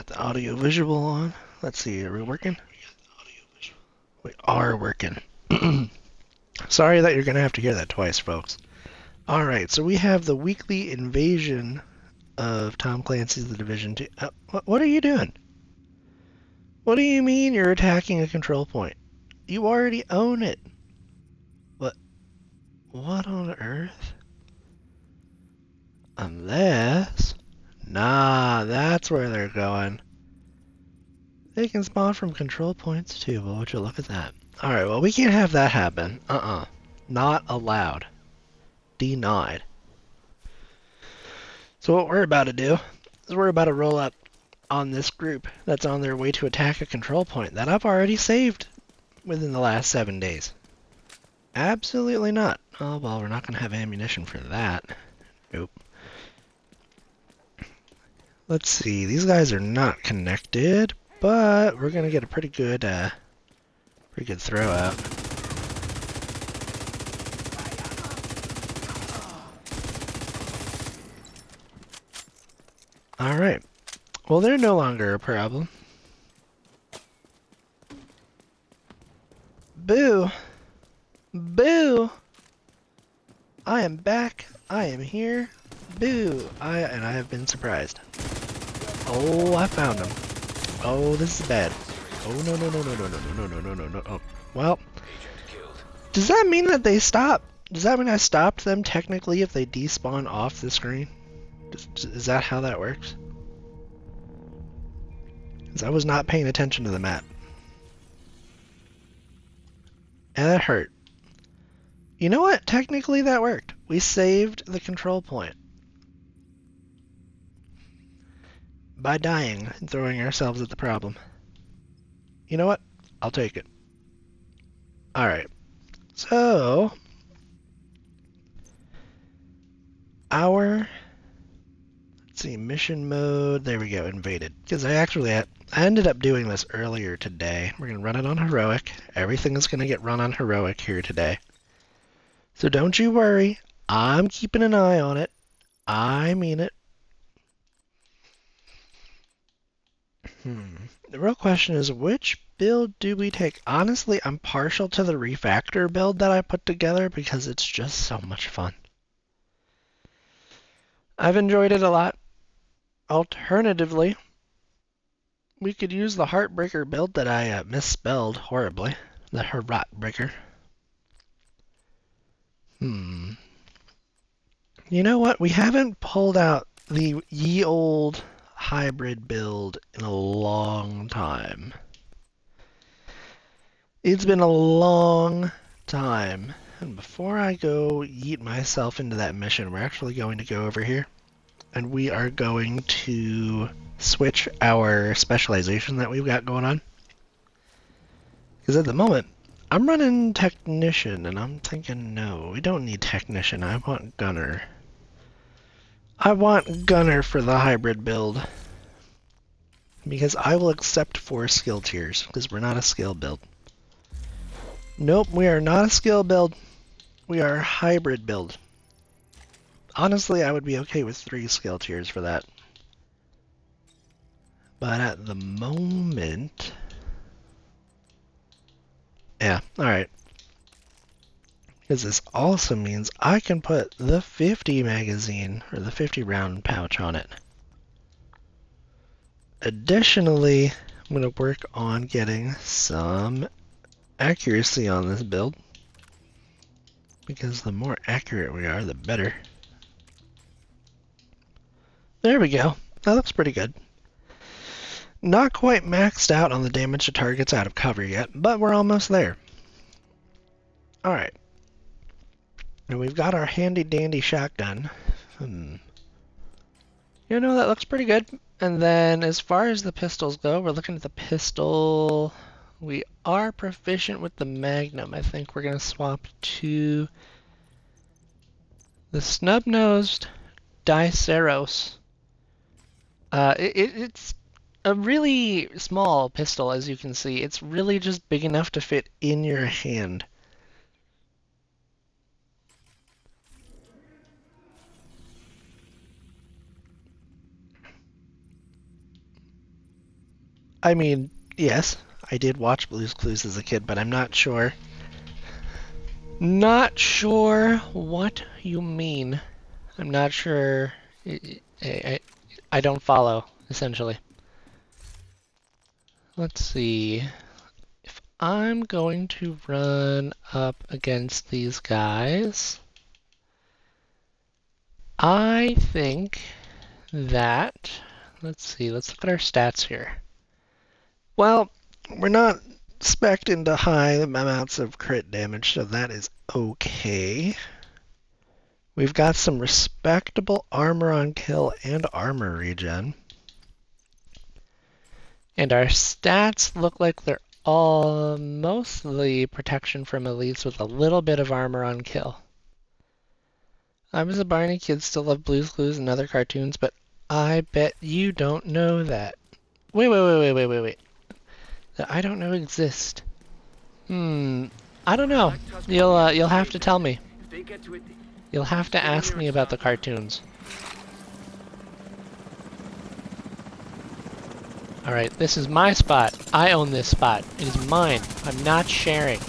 got the audio visual on. Let's see, are we working? We are working. Sorry that you're going to have to hear that twice, folks. Alright, so we have the weekly invasion of Tom Clancy's The Division 2. What are you doing? What do you mean you're attacking a control point? You already own it. What on earth? Unless... Nah, that's where they're going. They can spawn from control points too, but would you look at that? Alright, well, we can't have that happen. Not allowed. Denied. So what we're about to do is we're about to roll up on this group that's on their way to attack a control point that I've already saved within the last 7 days. Absolutely not. Oh, well, we're not going to have ammunition for that. Nope. Let's see. These guys are not connected, but we're going to get a pretty good throw out. Alright. Well, they're no longer a problem. Boo! Boo! I am back. I am here. Boo! I have been surprised. Oh, I found him. Oh, this is bad. Oh, no, no, no, no, no, no, no, no, no, no, no. Oh, well. Does that mean that they stop? Does that mean I stopped them technically if they despawn off the screen? Is that how that works? Because I was not paying attention to the map. And that hurt. You know what? Technically that worked. We saved the control point. By dying and throwing ourselves at the problem. You know what? I'll take it. Alright. So... let's see, mission mode, there we go, invaded. Because I ended up doing this earlier today. We're going to run it on heroic. Everything is going to get run on heroic here today. So don't you worry. I'm keeping an eye on it. I mean it. The real question is, which build do we take? Honestly, I'm partial to the refactor build that I put together because it's just so much fun. I've enjoyed it a lot. Alternatively, we could use the Heartbreaker build that I misspelled horribly. The Heartbreaker. You know what? We haven't pulled out the ye old hybrid build in a long time. It's been a long time. And before I go yeet myself into that mission, we're actually going to go over here. And we are going to switch our specialization that we've got going on. Because at the moment, I'm running Technician, and I'm thinking, no, we don't need Technician. I want Gunner. I want Gunner for the hybrid build. Because I will accept 4 skill tiers, because we're not a skill build. Nope, we are not a skill build. We are a hybrid build. Honestly, I would be okay with 3 skill tiers for that. But at the moment... yeah, alright. Because this also means I can put the 50 magazine, or the 50 round pouch on it. Additionally, I'm going to work on getting some accuracy on this build. Because the more accurate we are, the better. There we go. That looks pretty good. Not quite maxed out on the damage to targets out of cover yet, but we're almost there. Alright. And we've got our handy dandy shotgun. You know, that looks pretty good. And then as far as the pistols go, we're looking at the pistol. We are proficient with the Magnum. I think we're going to swap to the snub-nosed Diceros. It's a really small pistol, as you can see. It's really just big enough to fit in your hand. I mean, yes, I did watch Blue's Clues as a kid, but I'm not sure. Not sure what you mean. I'm not sure. I don't follow, essentially. Let's see. If I'm going to run up against these guys, I think that, let's see, let's look at our stats here. Well, we're not spec'd into high amounts of crit damage, so that is okay. We've got some respectable armor on kill and armor regen. And our stats look like they're all mostly protection from elites with a little bit of armor on kill. I was a Barney kid, still love Blue's Clues and other cartoons, but I bet you don't know that. Wait. That I don't know exist. I don't know. You'll have to tell me. You'll have to ask me about the cartoons. Alright, this is my spot. I own this spot. It is mine. I'm not sharing.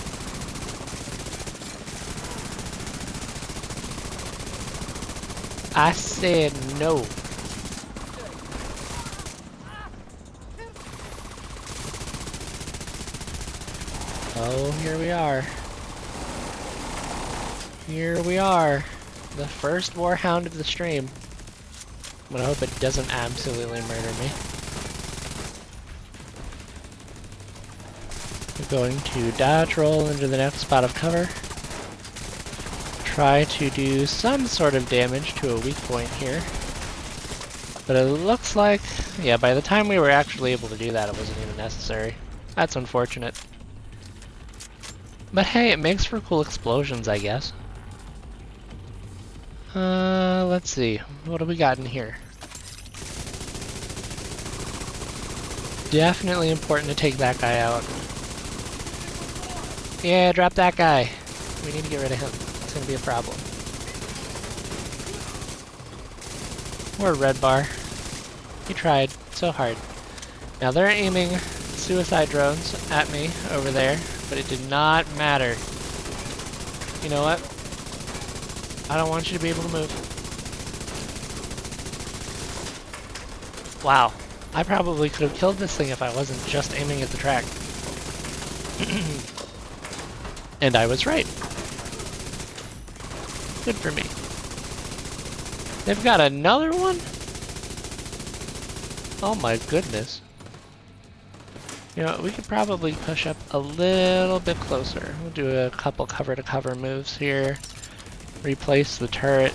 I said no. Oh, here we are. Here we are. The first Warhound of the stream. I'm gonna hope it doesn't absolutely murder me. We're going to dodge roll into the next spot of cover. Try to do some sort of damage to a weak point here. But it looks like, yeah, by the time we were actually able to do that, it wasn't even necessary. That's unfortunate. But hey, it makes for cool explosions, I guess. Let's see. What do we got in here? Definitely important to take that guy out. Yeah, drop that guy. We need to get rid of him. It's gonna be a problem. Poor Red Bar. He tried so hard. Now they're aiming suicide drones at me over there, but it did not matter. You know what? I don't want you to be able to move. Wow. I probably could have killed this thing if I wasn't just aiming at the track. And I was right. Good for me. They've got another one? Oh my goodness. You know, we could probably push up a little bit closer. We'll do a couple cover-to-cover moves here. Replace the turret.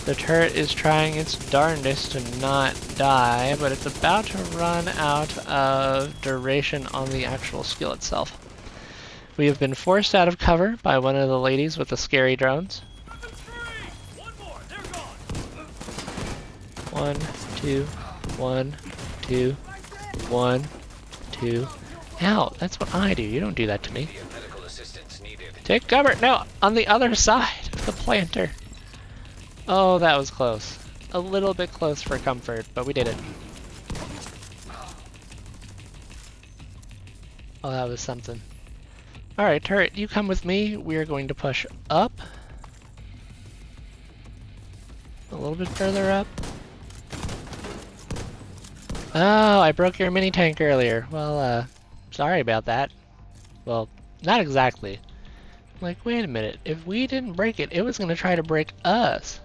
The turret is trying its darndest to not die, but it's about to run out of duration on the actual skill itself. We have been forced out of cover by one of the ladies with the scary drones. One, two, one, two, one, two. Ow, that's what I do. You don't do that to me. Take cover! No, on the other side of the planter. Oh, that was close. A little bit close for comfort, but we did it. Oh, that was something. Alright, turret, you come with me. We are going to push up. A little bit further up. Oh, I broke your mini tank earlier. Well, sorry about that. Well, not exactly. Like, wait a minute. If we didn't break it, it was going to try to break us.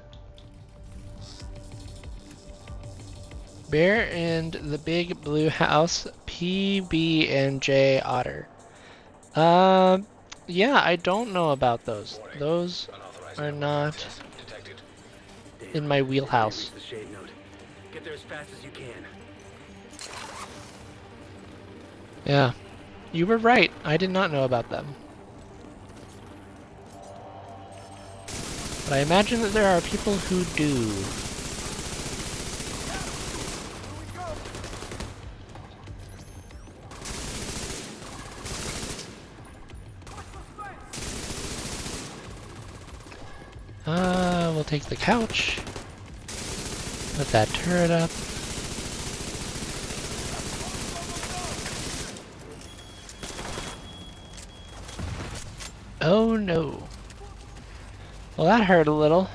Bear and the Big Blue House, PB and J Otter. Yeah, I don't know about those. Those are not in my wheelhouse. Get there as fast as you can. Yeah, you were right. I did not know about them. But I imagine that there are people who do. We'll take the couch. Put that turret up. Oh no. Well, that hurt a little.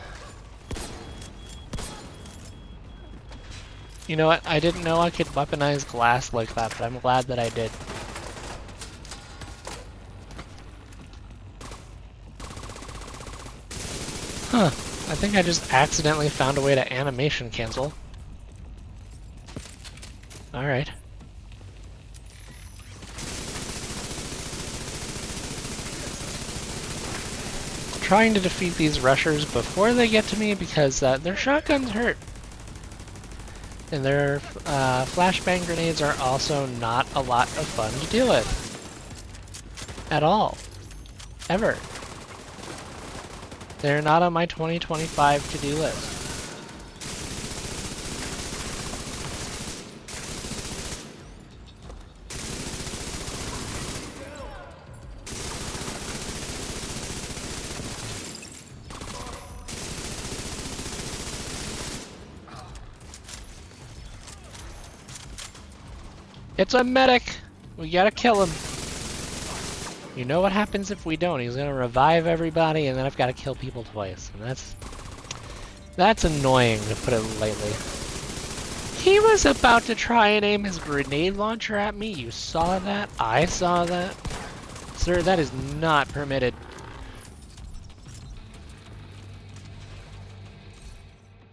You know what? I didn't know I could weaponize glass like that, but I'm glad that I did. Huh. I think I just accidentally found a way to animation cancel. Alright. Trying to defeat these rushers before they get to me because their shotguns hurt. And their flashbang grenades are also not a lot of fun to deal with. At all. Ever. They're not on my 2025 to-do list. It's a medic! We gotta kill him. You know what happens if we don't? He's gonna revive everybody and then I've gotta kill people twice. And that's annoying, to put it lightly. He was about to try and aim his grenade launcher at me. You saw that? I saw that. Sir, that is not permitted.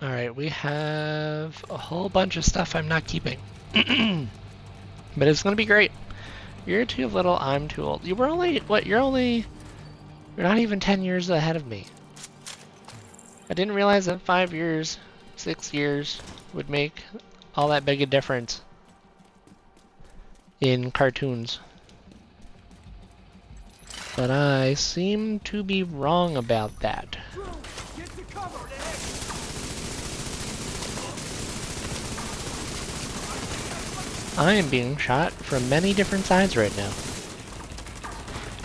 Alright, we have a whole bunch of stuff I'm not keeping. But it's gonna be great. You're too little, I'm too old. You were only, what, you're not even 10 years ahead of me. I didn't realize that 5 years, 6 years would make all that big a difference in cartoons. But I seem to be wrong about that. I am being shot from many different sides right now.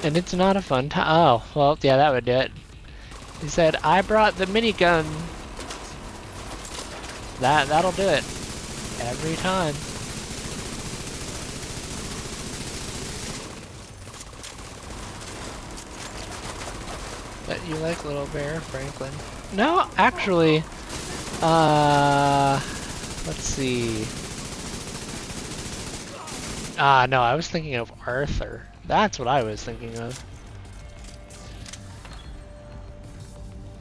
And it's not a fun time. Oh, well, yeah, that would do it. He said, I brought the minigun. That'll do it. Every time. Bet you like Little Bear, Franklin. No, actually, let's see. No, I was thinking of Arthur. That's what I was thinking of.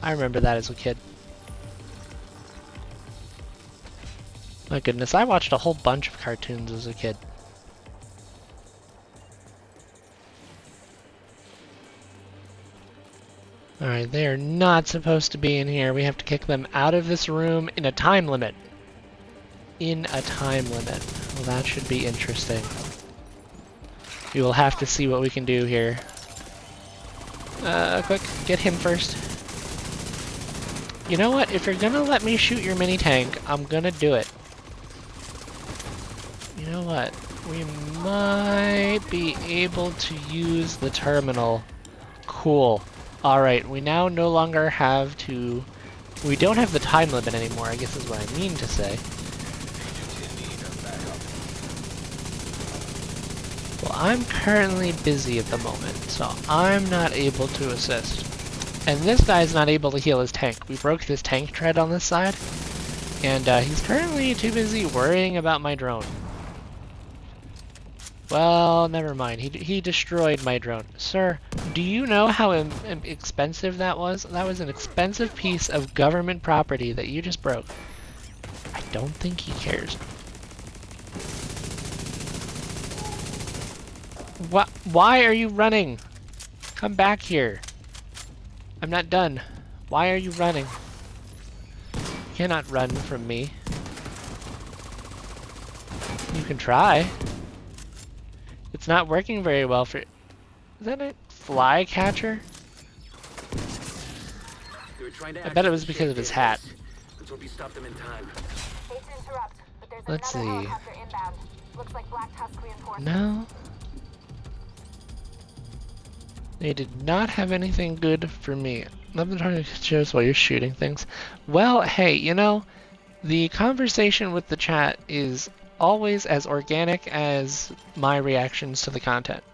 I remember that as a kid. My goodness, I watched a whole bunch of cartoons as a kid. Alright, they are not supposed to be in here. We have to kick them out of this room in a time limit. In a time limit. Well, that should be interesting. We will have to see what we can do here. Quick, get him first. You know what? If you're gonna let me shoot your mini tank, I'm gonna do it. You know what? We might be able to use the terminal. Cool. Alright, we now no longer have to... We don't have the time limit anymore, I guess is what I mean to say. Well, I'm currently busy at the moment, so I'm not able to assist. And this guy's not able to heal his tank. We broke this tank tread on this side, and he's currently too busy worrying about my drone. Well, never mind. He destroyed my drone. Sir, do you know how expensive that was? That was an expensive piece of government property that you just broke. I don't think he cares. Why are you running? Come back here. I'm not done. Why are you running? You cannot run from me. You can try. It's not working very well for... Is that a fly catcher? I bet it was because of his hat. Let's hope you stopped them in time. Let's see. No. They did not have anything good for me. I've been trying to show us while you're shooting things. Well, hey, you know, the conversation with the chat is always as organic as my reactions to the content.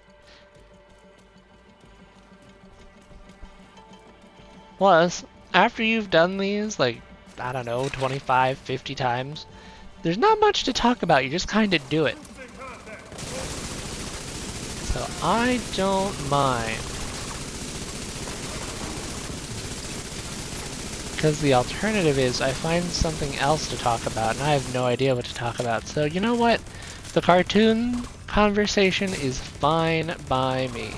Plus, after you've done these, like, I don't know, 25, 50 times, there's not much to talk about, you just kind of do it. So I don't mind. Because the alternative is I find something else to talk about, and I have no idea what to talk about. So you know what? The cartoon conversation is fine by me.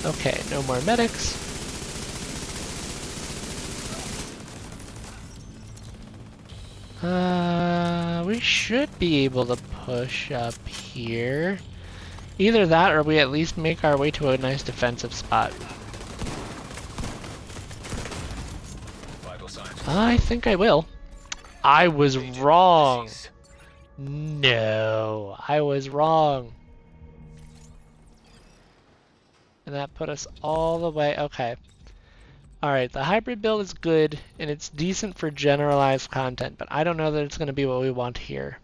Okay, no more medics. We should be able to push up here. Either that or we at least make our way to a nice defensive spot. I think I will. I was wrong. No, I was wrong. And that put us all the way, okay. Alright, the hybrid build is good, and it's decent for generalized content, but I don't know that it's going to be what we want here.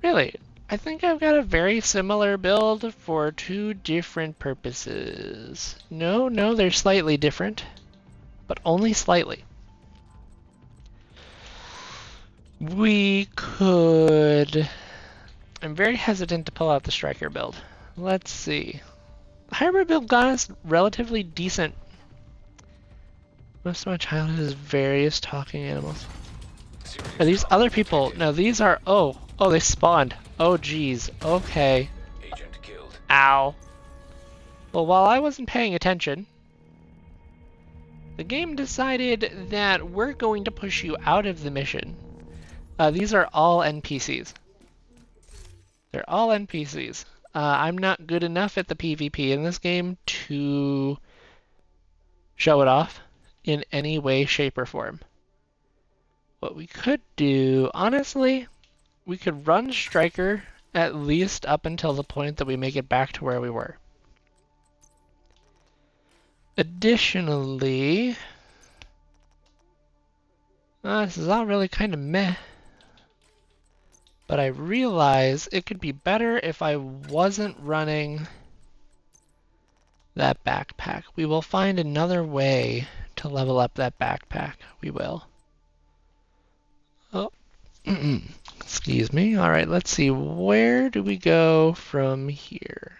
Really, I think I've got a very similar build for two different purposes. No, they're slightly different, but only slightly. We could... I'm very hesitant to pull out the striker build. Let's see. The hybrid build got us relatively decent. Most of my childhood is various talking animals. Are these other people? No, these are... Oh, they spawned. Oh, geez. Okay. Agent killed. Ow. Well, while I wasn't paying attention, the game decided that we're going to push you out of the mission. These are all NPCs. They're all NPCs. I'm not good enough at the PvP in this game to show it off in any way, shape, or form. What we could do, honestly, we could run Striker at least up until the point that we make it back to where we were. Additionally, this is all really kind of meh. But I realize it could be better if I wasn't running that backpack. We will find another way to level up that backpack. We will. Oh, excuse me. All right, let's see. Where do we go from here?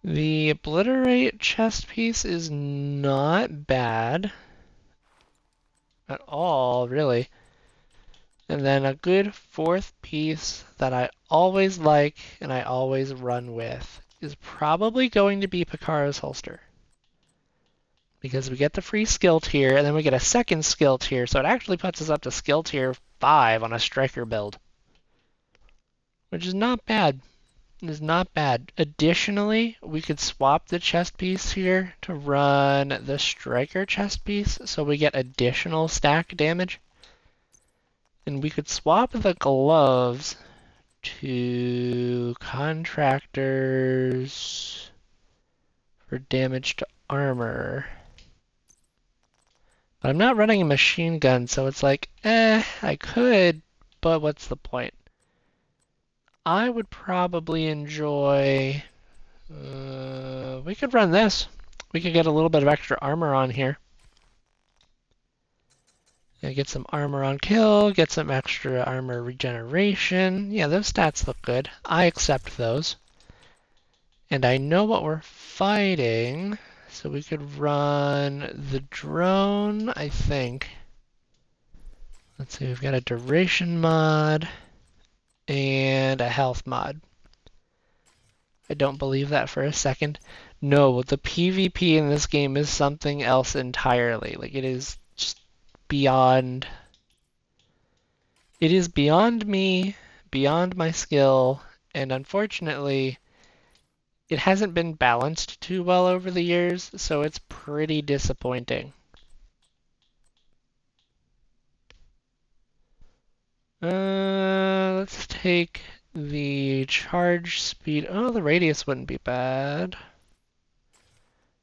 The obliterate chest piece is not bad at all, really. And then a good fourth piece that I always like and I always run with is probably going to be Picara's holster. Because we get the free skill tier and then we get a second skill tier, so it actually puts us up to skill tier 5 on a striker build. Which is not bad. It is not bad. Additionally, we could swap the chest piece here to run the striker chest piece so we get additional stack damage. And we could swap the gloves to contractors for damage to armor. But I'm not running a machine gun, so it's like, I could, but what's the point? I would probably enjoy... we could run this. We could get a little bit of extra armor on here. Yeah, get some armor on kill, get some extra armor regeneration. Yeah, those stats look good. I accept those. And I know what we're fighting, so we could run the drone, I think. Let's see, we've got a duration mod and a health mod. I don't believe that for a second. No, the PvP in this game is something else entirely. Like, it is just beyond... It is beyond me, beyond my skill, and unfortunately, it hasn't been balanced too well over the years, so it's pretty disappointing. Let's take the charge speed. Oh, the radius wouldn't be bad.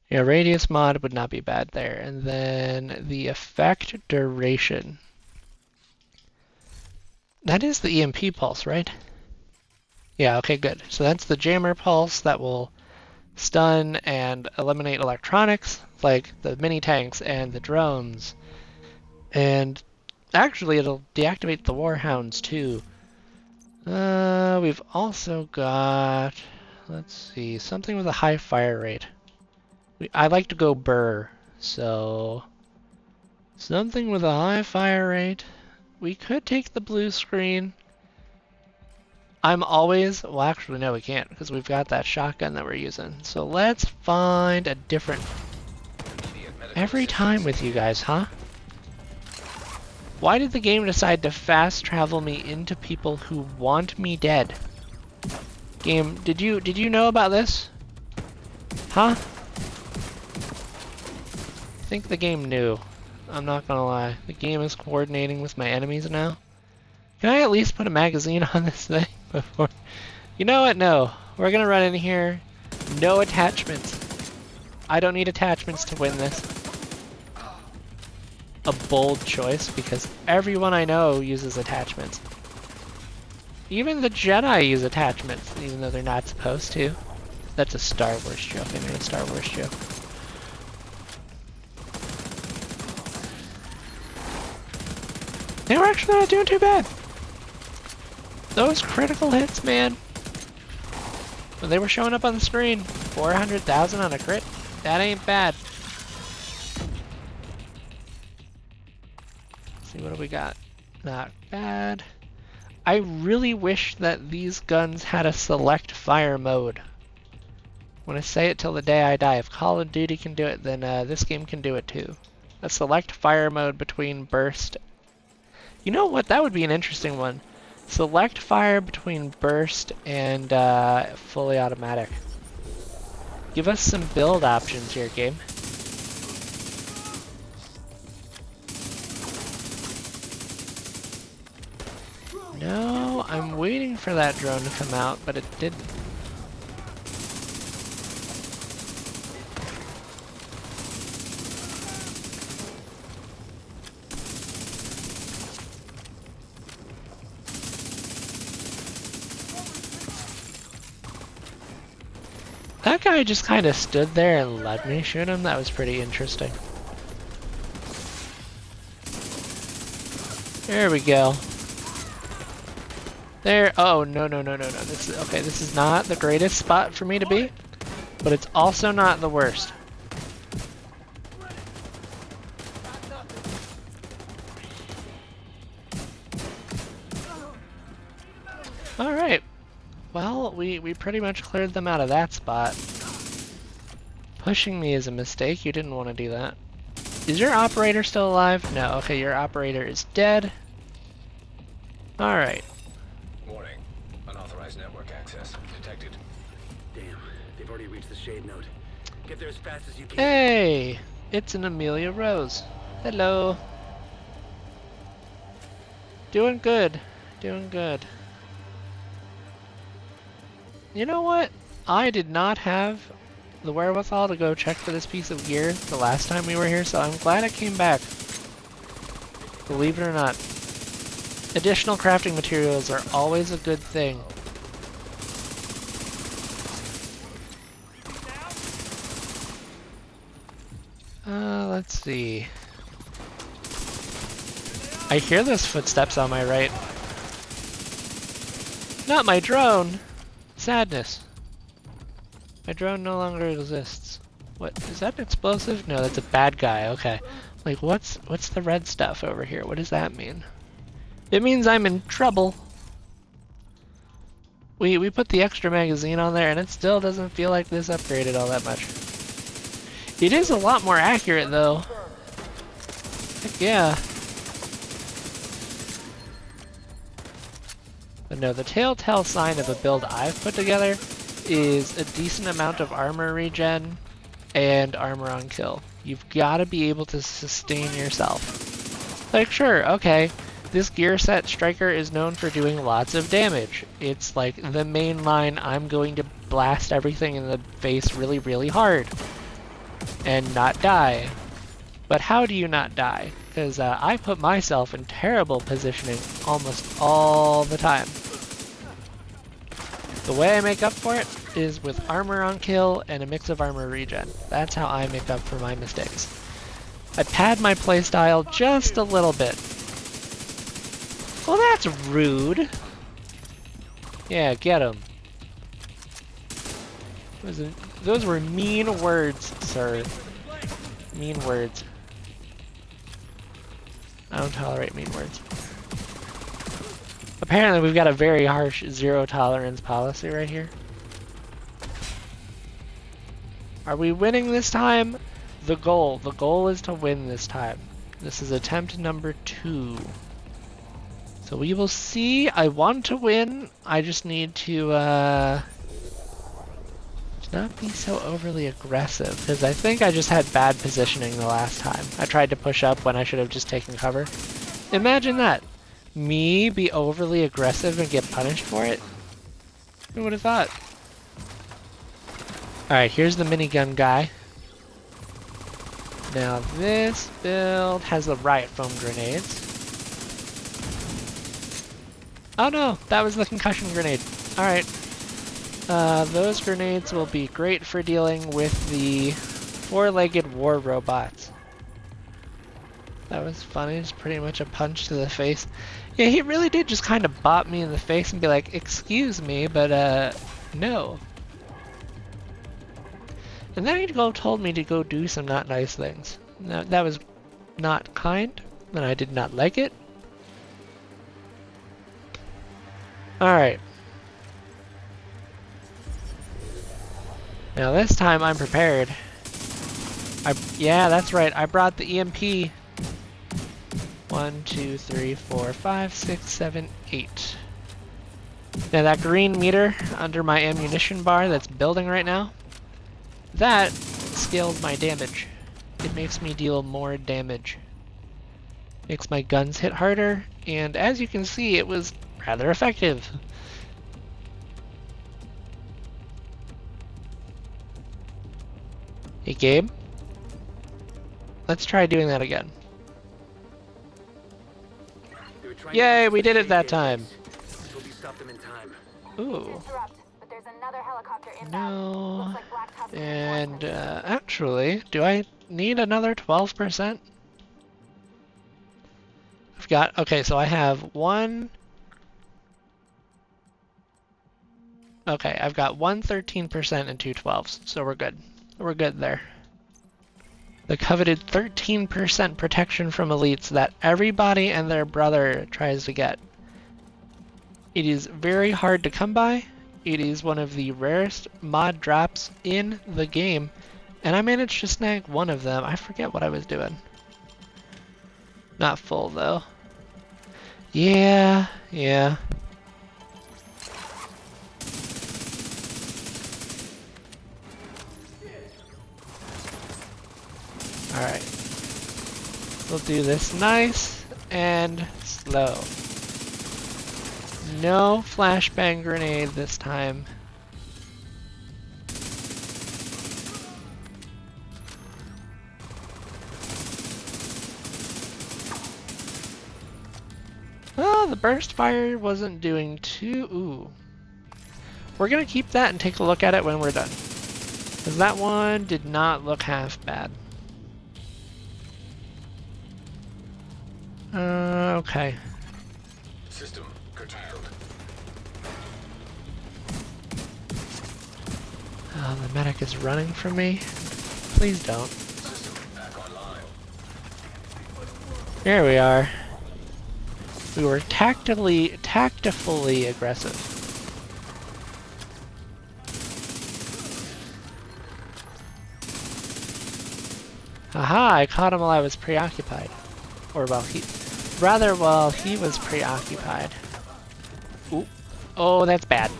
Yeah, radius mod would not be bad there. And then the effect duration. That is the EMP pulse, right? Yeah, okay, good. So that's the jammer pulse that will stun and eliminate electronics, like the mini tanks and the drones. And actually, it'll deactivate the warhounds too. We've also got, let's see, something with a high fire rate. I like to go burr, so something with a high fire rate. We could take the blue screen. I'm always, well actually no we can't because we've got that shotgun that we're using. So let's find a different, every time with you guys, huh? Why did the game decide to fast travel me into people who want me dead? Game, did you know about this? Huh? I think the game knew. I'm not gonna lie. The game is coordinating with my enemies now. Can I at least put a magazine on this thing before? You know what? No. We're gonna run in here. No attachments. I don't need attachments to win this. A bold choice because everyone I know uses attachments. Even the Jedi use attachments, even though they're not supposed to. That's a Star Wars joke. I made a Star Wars joke. They were actually not doing too bad. Those critical hits, man. When they were showing up on the screen, 400,000 on a crit, that ain't bad. Let's see, what do we got? Not bad. I really wish that these guns had a select fire mode. When I say it till the day I die, if Call of Duty can do it, then this game can do it too. A select fire mode between burst. You know what? That would be an interesting one. Select fire between burst and fully automatic. Give us some build options here, game. No, I'm waiting for that drone to come out, but it didn't. That guy just kind of stood there and let me shoot him. That was pretty interesting. There we go. There. Oh, no. This is, okay, this is not the greatest spot for me to be, but it's also not the worst. All right. Well, we pretty much cleared them out of that spot. Pushing me is a mistake. You didn't want to do that. Is your operator still alive? No. Okay, your operator is dead. All right. Warning. Unauthorized network access detected. Damn. They've already reached the shade node. Get there as fast as you can. Hey, it's an Amelia Rose. Hello. Doing good. Doing good. You know what? I did not have the wherewithal to go check for this piece of gear the last time we were here, so I'm glad it came back. Believe it or not. Additional crafting materials are always a good thing. Let's see. I hear those footsteps on my right. Not my drone! Sadness. My drone no longer exists. What, is that an explosive? No, that's a bad guy, okay. Like, what's the red stuff over here? What does that mean? It means I'm in trouble. We put the extra magazine on there and it still doesn't feel like this upgraded all that much. It is a lot more accurate though. Heck yeah. But no, the telltale sign of a build I've put together is a decent amount of armor regen and armor on kill. You've got to be able to sustain yourself. Like, sure, okay, this gear set Striker is known for doing lots of damage. It's like the main line, I'm going to blast everything in the face really, really hard and not die. But how do you not die? Because I put myself in terrible positioning almost all the time. The way I make up for it is with armor on kill and a mix of armor regen. That's how I make up for my mistakes. I pad my playstyle just a little bit. Well, that's rude. Yeah, get him. Those were mean words, sir. Mean words. I don't tolerate mean words. Apparently we've got a very harsh zero tolerance policy right here. Are we winning this time? The goal is to win this time. This is attempt number 2. So we will see. I want to win. I just need to not be so overly aggressive, because I think I just had bad positioning the last time. I tried to push up when I should have just taken cover. Imagine that. Me be overly aggressive and get punished for it? Who would have thought? Alright, here's the minigun guy. Now this build has the riot foam grenades. Oh no, that was the concussion grenade. Alright. Those grenades will be great for dealing with the four-legged war robots. That was funny, it's pretty much a punch to the face. Yeah, he really did just kind of bop me in the face and be like, excuse me, but no. And then he told me to go do some not nice things. Now, that was not kind, and I did not like it. Alright. Now this time I'm prepared. Yeah, that's right. I brought the EMP. 1, 2, 3, 4, 5, 6, 7, 8. Now that green meter under my ammunition bar that's building right now, that scales my damage. It makes me deal more damage. Makes my guns hit harder, and as you can see, it was rather effective. Hey Gabe, let's try doing that again. Yay, we did it that time. Ooh. No. And actually, do I need another 12%? I've got, okay, so I have one. Okay, I've got 13% and 2 12s, so we're good. We're good there. The coveted 13% protection from elites that everybody and their brother tries to get. It is very hard to come by. It is one of the rarest mod drops in the game, and I managed to snag one of them. I forget what I was doing. Not full though. Yeah. Alright. We'll do this nice and slow. No flashbang grenade this time. Oh, the burst fire wasn't doing too... Ooh. We're gonna keep that and take a look at it when we're done. Because that one did not look half bad. Okay. System curtailed. Oh, the medic is running from me. Please don't. System back online. There we are. We were tactfully aggressive. Aha, I caught him while I was preoccupied. Or while he was preoccupied. Ooh. Oh, that's bad.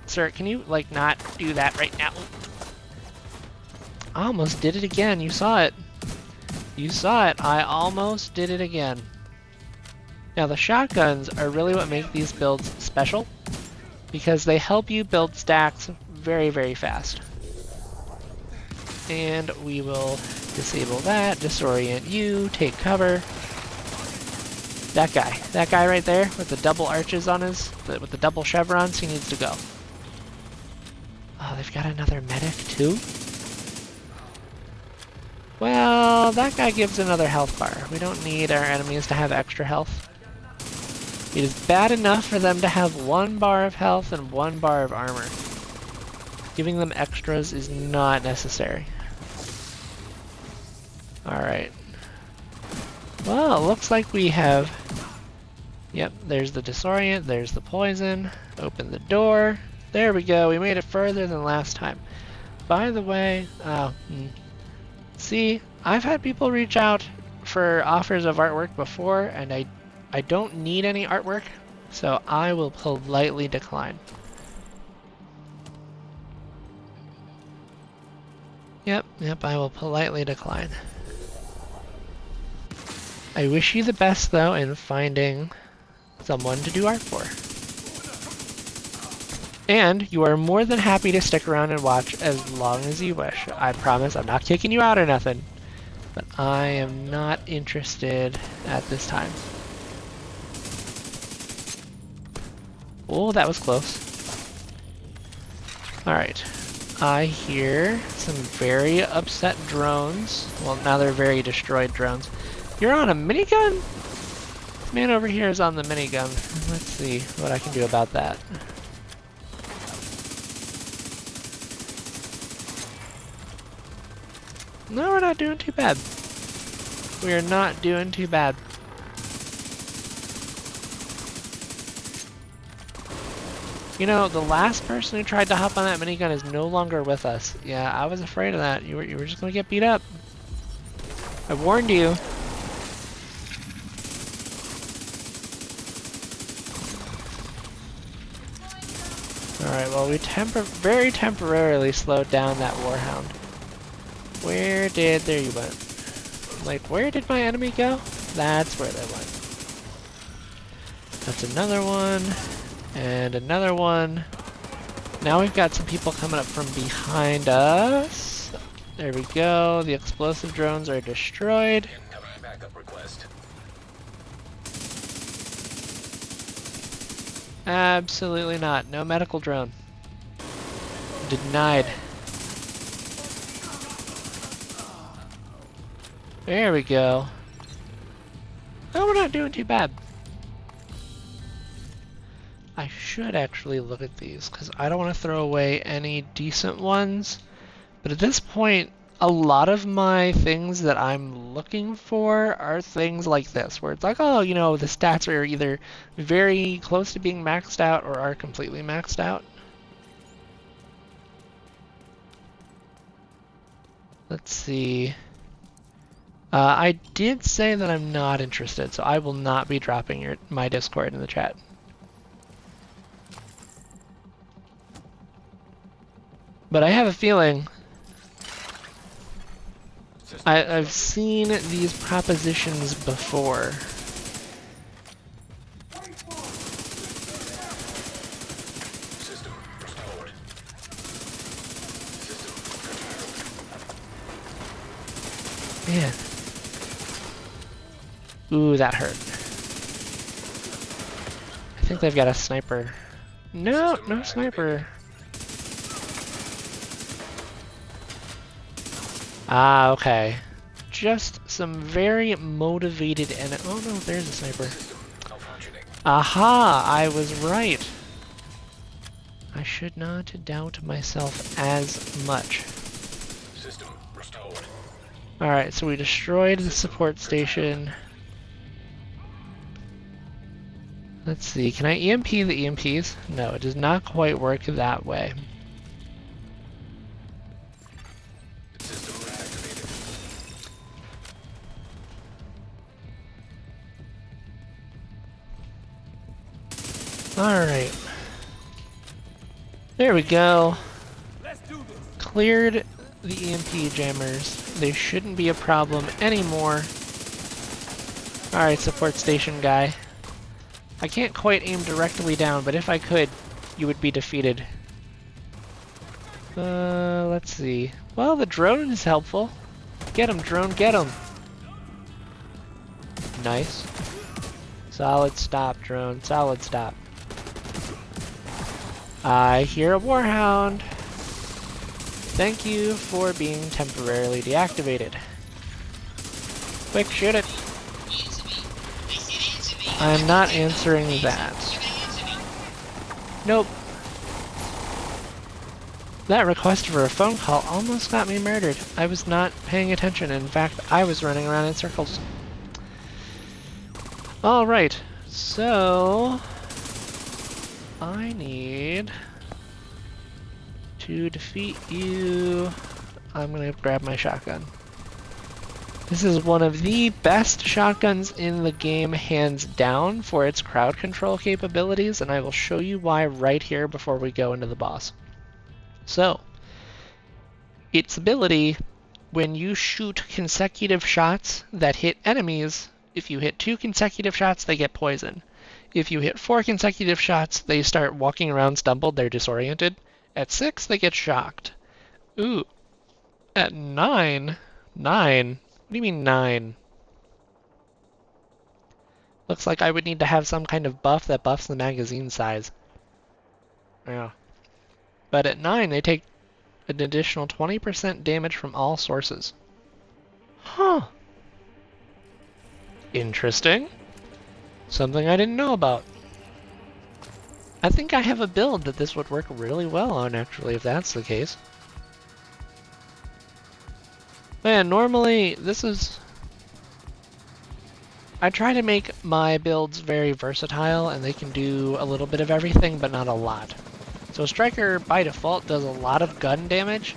Sir, can you, like, not do that right now? I almost did it again. You saw it. You saw it. I almost did it again. Now, the shotguns are really what make these builds special, because they help you build stacks very, very fast. And we will disable that, disorient you, take cover. That guy right there with the double arches on his, with the double chevrons, he needs to go. Oh, they've got another medic too? Well, that guy gives another health bar. We don't need our enemies to have extra health. It is bad enough for them to have 1 bar of health and 1 bar of armor. Giving them extras is not necessary. Alright. Well, it looks like we have... Yep, there's the disorient, there's the poison. Open the door. There we go, we made it further than last time. By the way, see, I've had people reach out for offers of artwork before, and I don't need any artwork, so I will politely decline. Yep, I will politely decline. I wish you the best, though, in finding someone to do art for. And you are more than happy to stick around and watch as long as you wish. I promise I'm not kicking you out or nothing, but I am not interested at this time. Oh, that was close. Alright. I hear some very upset drones. Well, now they're very destroyed drones. You're on a minigun? This man over here is on the minigun. Let's see what I can do about that. No, we're not doing too bad. We are not doing too bad. You know, the last person who tried to hop on that minigun is no longer with us. Yeah, I was afraid of that. You were just gonna get beat up. I warned you. Alright, well we very temporarily slowed down that Warhound. There you went. Like, where did my enemy go? That's where they went. That's another one. And another one. Now we've got some people coming up from behind us. There we go. The explosive drones are destroyed. Backup request. Absolutely not. No medical drone. Denied. There we go. Oh, we're not doing too bad. I should actually look at these, because I don't want to throw away any decent ones. But at this point, a lot of my things that I'm looking for are things like this, where it's like, oh, you know, the stats are either very close to being maxed out or are completely maxed out. Let's see. I did say that I'm not interested, so I will not be dropping my Discord in the chat. But I have a feeling I've seen these propositions before. System restored. Man. Ooh, that hurt. I think they've got a sniper. No, no sniper. Ah, okay. Just some very motivated and oh no, there's a sniper. Aha, I was right. I should not doubt myself as much. System restored. Alright, so we destroyed the support station. Let's see, can I EMP the EMPs? No, it does not quite work that way. System reactivated. Alright. There we go. Let's do this. Cleared the EMP jammers. They shouldn't be a problem anymore. Alright, support station guy. I can't quite aim directly down, but if I could, you would be defeated. Let's see. Well, the drone is helpful. Get him, drone, get him! Nice. Solid stop, drone. Solid stop. I hear a Warhound. Thank you for being temporarily deactivated. Quick, shoot it! I'm not answering that. Nope. That request for a phone call almost got me murdered. I was not paying attention. In fact, I was running around in circles. Alright, so... I need to defeat you. I'm gonna grab my shotgun. This is one of the best shotguns in the game, hands down, for its crowd control capabilities, and I will show you why right here before we go into the boss. So, its ability, when you shoot consecutive shots that hit enemies, if you hit 2 consecutive shots, they get poison. If you hit 4 consecutive shots, they start walking around stumbled, they're disoriented. At 6, they get shocked. Ooh. At 9? 9? What do you mean 9? Looks like I would need to have some kind of buff that buffs the magazine size. Yeah. But at 9, they take an additional 20% damage from all sources. Huh. Interesting. Something I didn't know about. I think I have a build that this would work really well on, actually, if that's the case. Man, normally, this is... I try to make my builds very versatile, and they can do a little bit of everything, but not a lot. So Striker, by default, does a lot of gun damage.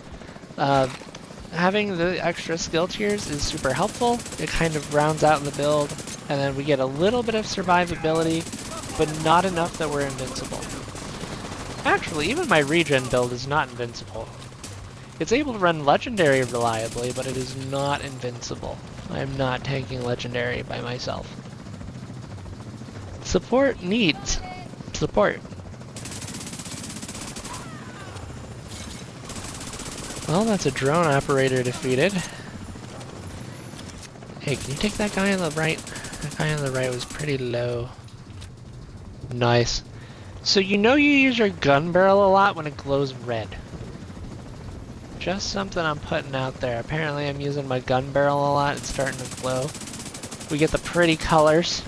Having the extra skill tiers is super helpful. It kind of rounds out the build, and then we get a little bit of survivability, but not enough that we're invincible. Actually, even my regen build is not invincible. It's able to run Legendary reliably, but it is not invincible. I am not tanking Legendary by myself. Support needs support. Well, that's a drone operator defeated. Hey, can you take that guy on the right? That guy on the right was pretty low. Nice. So you know you use your gun barrel a lot when it glows red. Just something I'm putting out there. Apparently I'm using my gun barrel a lot. It's starting to glow. We get the pretty colors.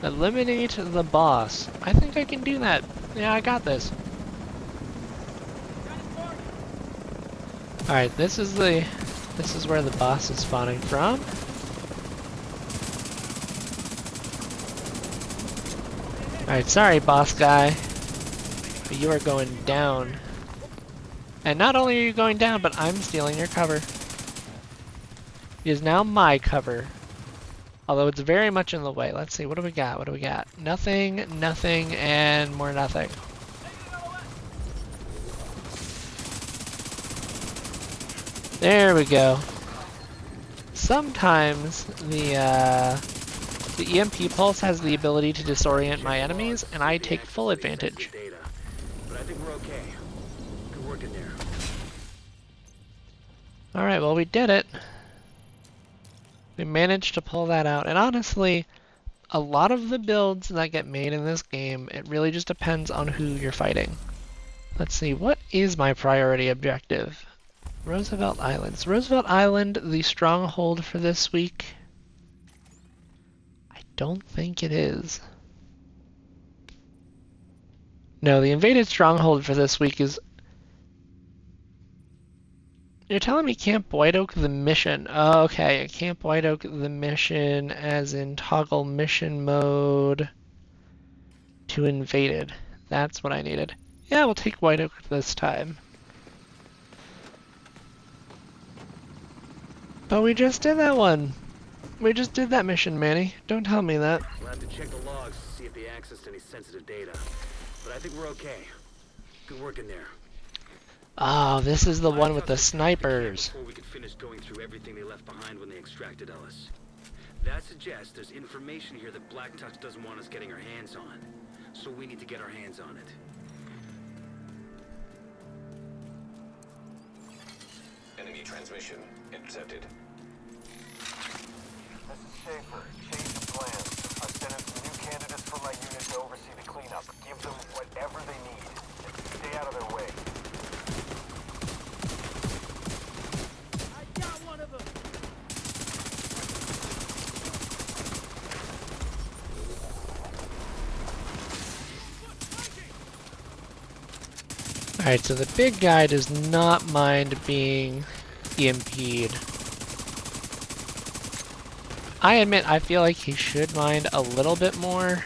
Eliminate the boss. I think I can do that. Yeah, I got this. Alright, this is where the boss is spawning from. Alright, sorry boss guy, but you are going down. And not only are you going down, but I'm stealing your cover. It is now my cover. Although it's very much in the way. Let's see, what do we got? What do we got? Nothing, nothing, and more nothing. There we go. Sometimes the EMP pulse has the ability to disorient my enemies, and I take full advantage. But I think we're okay. Good work in there. Alright, well we did it. We managed to pull that out, and honestly, a lot of the builds that get made in this game, it really just depends on who you're fighting. Let's see, what is my priority objective? Roosevelt Island. Is Roosevelt Island the stronghold for this week? I don't think it is. No, the invaded stronghold for this week is... You're telling me Camp White Oak the mission. Oh, okay, Camp White Oak the mission as in toggle mission mode to invaded. That's what I needed. Yeah, we'll take White Oak this time. But we just did that one. We just did that mission, Manny. Don't tell me that. We'll have to check the logs to see if they accessed any sensitive data. But I think we're okay. Good work in there. Oh, this is the one with the snipers. Before we could finish going through everything they left behind when they extracted Ellis. That suggests there's information here that Black Touch doesn't want us getting our hands on. So we need to get our hands on it. Enemy transmission intercepted. Schaefer, change the plans. I've sent in some new candidates for my unit to oversee the cleanup. Give them whatever they need. And stay out of their way. I got one of them. Alright, so the big guy does not mind being EMP'd. I admit, I feel like he should mind a little bit more.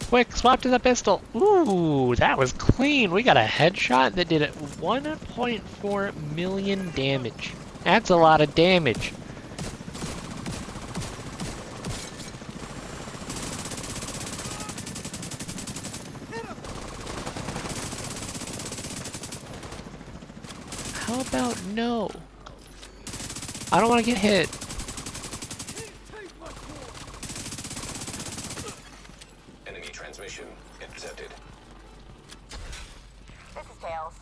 Quick, swap to the pistol. Ooh, that was clean. We got a headshot that did 1.4 million damage. That's a lot of damage. How about no? I don't want to get hit. Enemy transmission intercepted. This is Tails.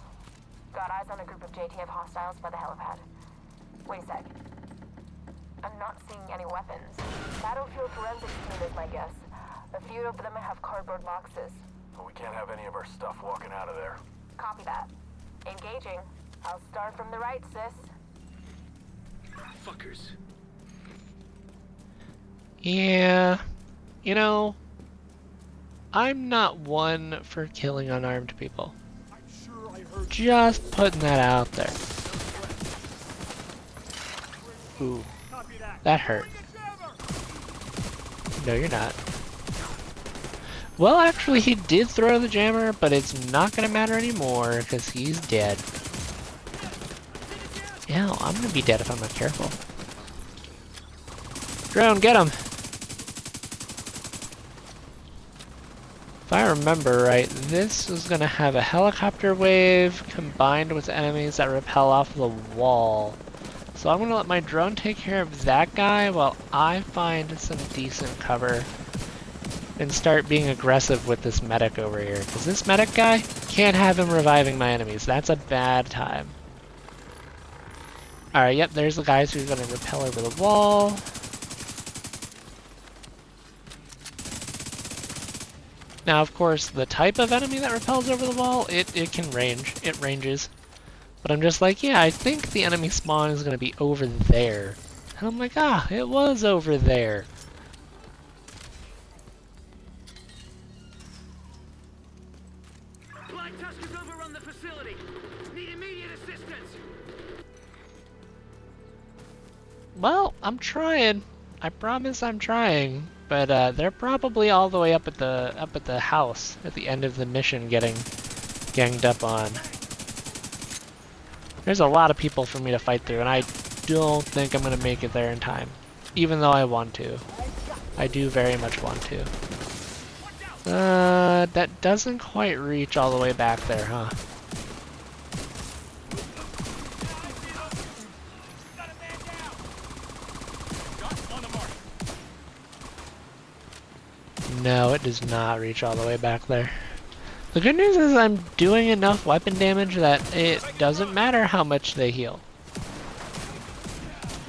Got eyes on a group of JTF hostiles by the helipad. Wait a sec. I'm not seeing any weapons. Battlefield forensics team is my guess. A few of them have cardboard boxes. But we can't have any of our stuff walking out of there. Copy that. Engaging. I'll start from the right, sis. Fuckers. Yeah, you know, I'm not one for killing unarmed people. I'm sure I heard Just putting that out there. Ooh, copy that. that hurt. Bring the jammer! No, you're not. Well, actually, he did throw the jammer, but it's not gonna matter anymore because he's dead. Yeah, I'm gonna be dead if I'm not careful. Drone, get him! If I remember right, this is gonna have a helicopter wave combined with enemies that rappel off the wall. So I'm gonna let my drone take care of that guy while I find some decent cover and start being aggressive with this medic over here. Because this medic guy, can't have him reviving my enemies. That's a bad time. Alright, yep, there's the guys who are gonna rappel over the wall. Now, of course, the type of enemy that rappels over the wall, it can range. It ranges. But I'm just like, yeah, I think the enemy spawn is going to be over there. And I'm like, ah, it was over there. Black Tusk has overrun the facility. Need immediate assistance. Well, I'm trying. I promise I'm trying. But they're probably all the way up at the house at the end of the mission getting ganged up on. There's a lot of people for me to fight through, and I don't think I'm gonna make it there in time. Even though I want to. I do very much want to. That doesn't quite reach all the way back there, huh? No, it does not reach all the way back there. The good news is I'm doing enough weapon damage that it doesn't matter how much they heal.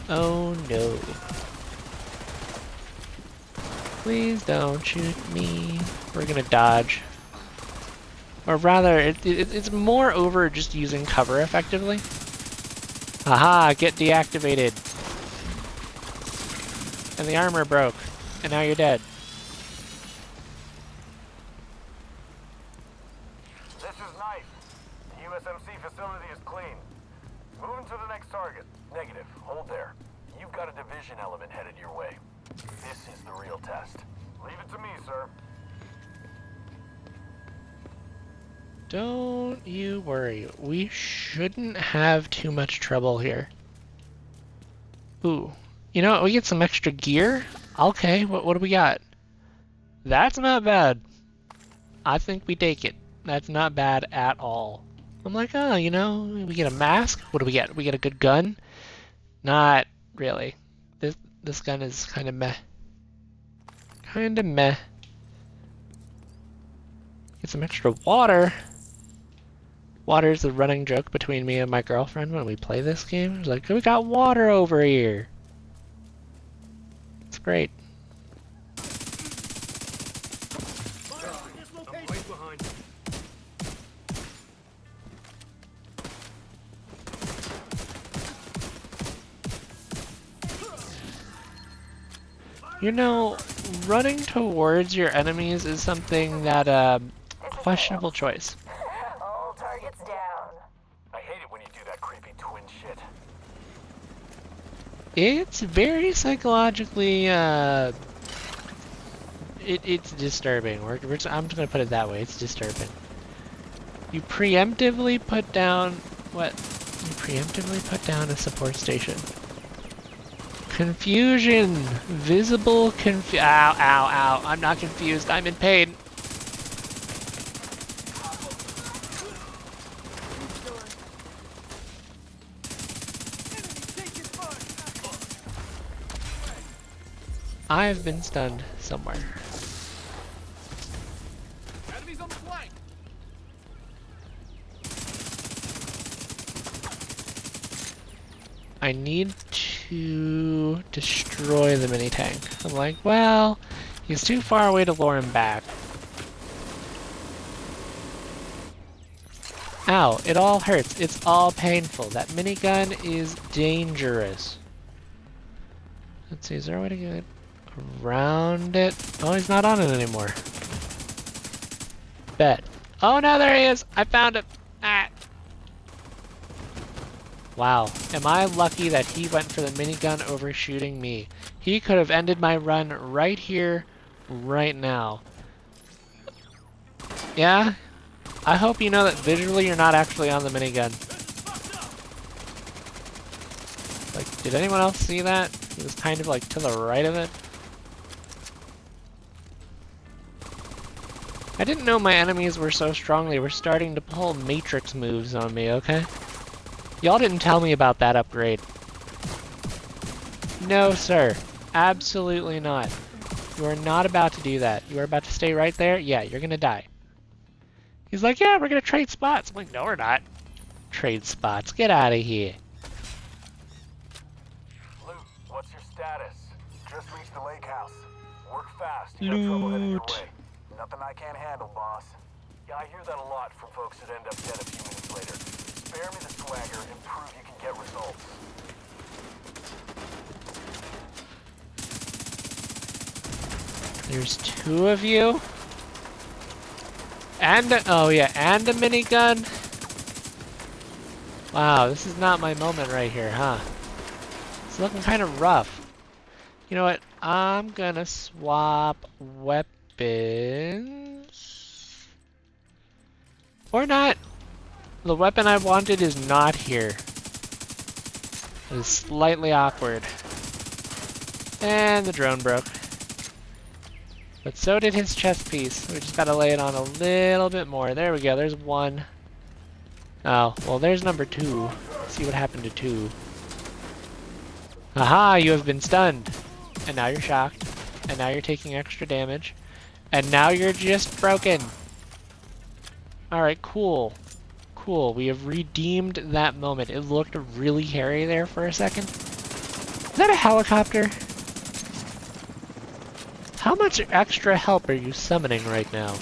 Oh no. Please don't shoot me. We're gonna dodge. Or rather, it's more over just using cover effectively. Haha, get deactivated. And the armor broke. And now you're dead. This is Knight. The USMC facility is clean. Moving to the next target. Negative. Hold there. You've got a division element headed your way. This is the real test. Leave it to me, sir. Don't you worry. We shouldn't have too much trouble here. Ooh. You know what? We get some extra gear? Okay, what do we got? That's not bad. I think we take it. That's not bad at all. I'm like, oh, you know, we get a mask. What do we get? We get a good gun? Not really. This gun is kind of meh. Kind of meh. Get some extra water. Water's the running joke between me and my girlfriend when we play this game. It's like, we got water over here. It's great. This location. Right behind you. You know, running towards your enemies is something that, questionable choice. All targets down. I hate it when you do that creepy twin shit. It's very psychologically, it's disturbing. I'm just gonna put it that way. It's disturbing. You preemptively put down what? You preemptively put down a support station. Confusion, visible ow, ow, ow! I'm not confused. I'm in pain. I've been stunned somewhere. Enemies on the flank. I need to destroy the mini tank. I'm like, well, he's too far away to lure him back. Ow, it all hurts. It's all painful. That minigun is dangerous. Let's see, is there a way to get around it? Oh, he's not on it anymore. Bet. Oh no, there he is! I found him! Ah! Wow, am I lucky that he went for the minigun over shooting me. He could have ended my run right here, right now. Yeah? I hope you know that visually you're not actually on the minigun. Like, did anyone else see that? It was kind of like to the right of it. I didn't know my enemies were so strong they were starting to pull Matrix moves on me, okay? Y'all didn't tell me about that upgrade. No, sir. Absolutely not. You are not about to do that. You are about to stay right there? Yeah, you're gonna die. He's like, yeah, we're gonna trade spots. I'm like, no, we're not. Trade spots. Get out of here. Luke, what's your status? Just reached the lake house. Work fast. You got trouble headed your Loot. way. Nothing I can't handle, boss. Yeah, I hear that a lot from folks that end up dead a few minutes later. Spare me the swagger and prove you can get results. There's two of you. And oh yeah, and a minigun. Wow, this is not my moment right here, huh? It's looking kind of rough. You know what? I'm gonna swap weapons. Or not. The weapon I wanted is not here. It is slightly awkward. And the drone broke. But so did his chest piece. We just gotta lay it on a little bit more. There we go, there's one. Oh, well there's number two. Let's see what happened to two. Aha, you have been stunned. And now you're shocked. And now you're taking extra damage. And now you're just broken. Alright, cool. Cool, we have redeemed that moment. It looked really hairy there for a second. Is that a helicopter? How much extra help are you summoning right now?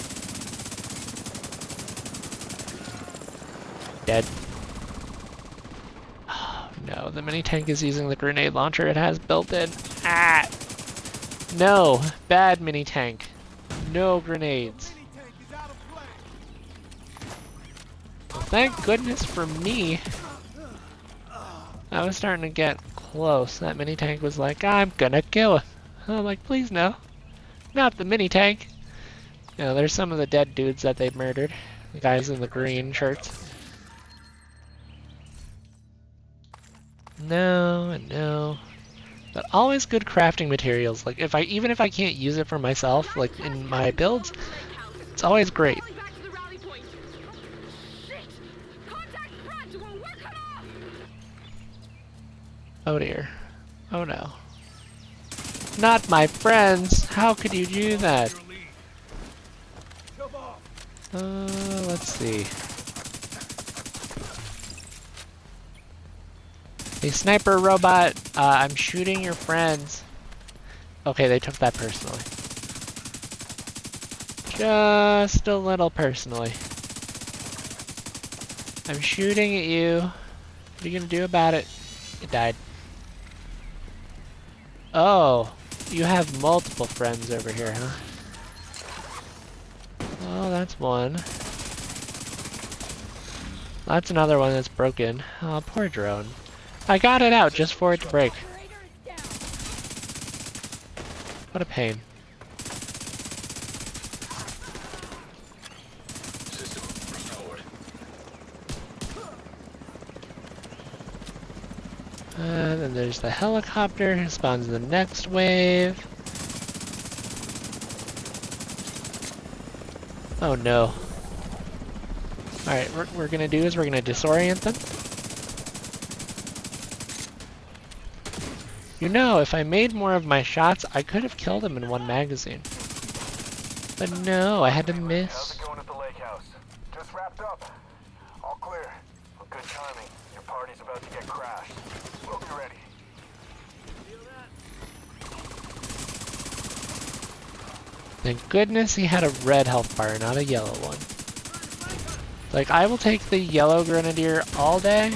Dead. Oh no, the mini tank is using the grenade launcher it has built in. Ah! No, bad mini tank. No grenades. Well, thank goodness for me. I was starting to get close. That mini tank was like, I'm gonna kill him. I'm like, please no. Not the mini tank. You know, there's some of the dead dudes that they've murdered. The guys in the green shirts. No, and no. But always good crafting materials. Like even if I can't use it for myself, like in my builds, it's always great. Oh dear. Oh no. Not my friends! How could you do that? Let's see. Hey, sniper robot, I'm shooting your friends. Okay, they took that personally. Just a little personally. I'm shooting at you. What are you gonna do about it? It died. Oh, you have multiple friends over here, huh? Oh, that's one. That's another one that's broken. Oh, poor drone. I got it out just for it to break. What a pain. System restored. Then there's the helicopter who spawns the next wave. Oh no. Alright, what we're gonna do is we're gonna disorient them. You know, if I made more of my shots, I could have killed him in one magazine. But no, I had to How's miss. it going at the lake house? Just wrapped up. All clear. Well, good timing. Your party's about to get crashed. We'll be ready. Thank goodness he had a red health bar, not a yellow one. Like, I will take the yellow grenadier all day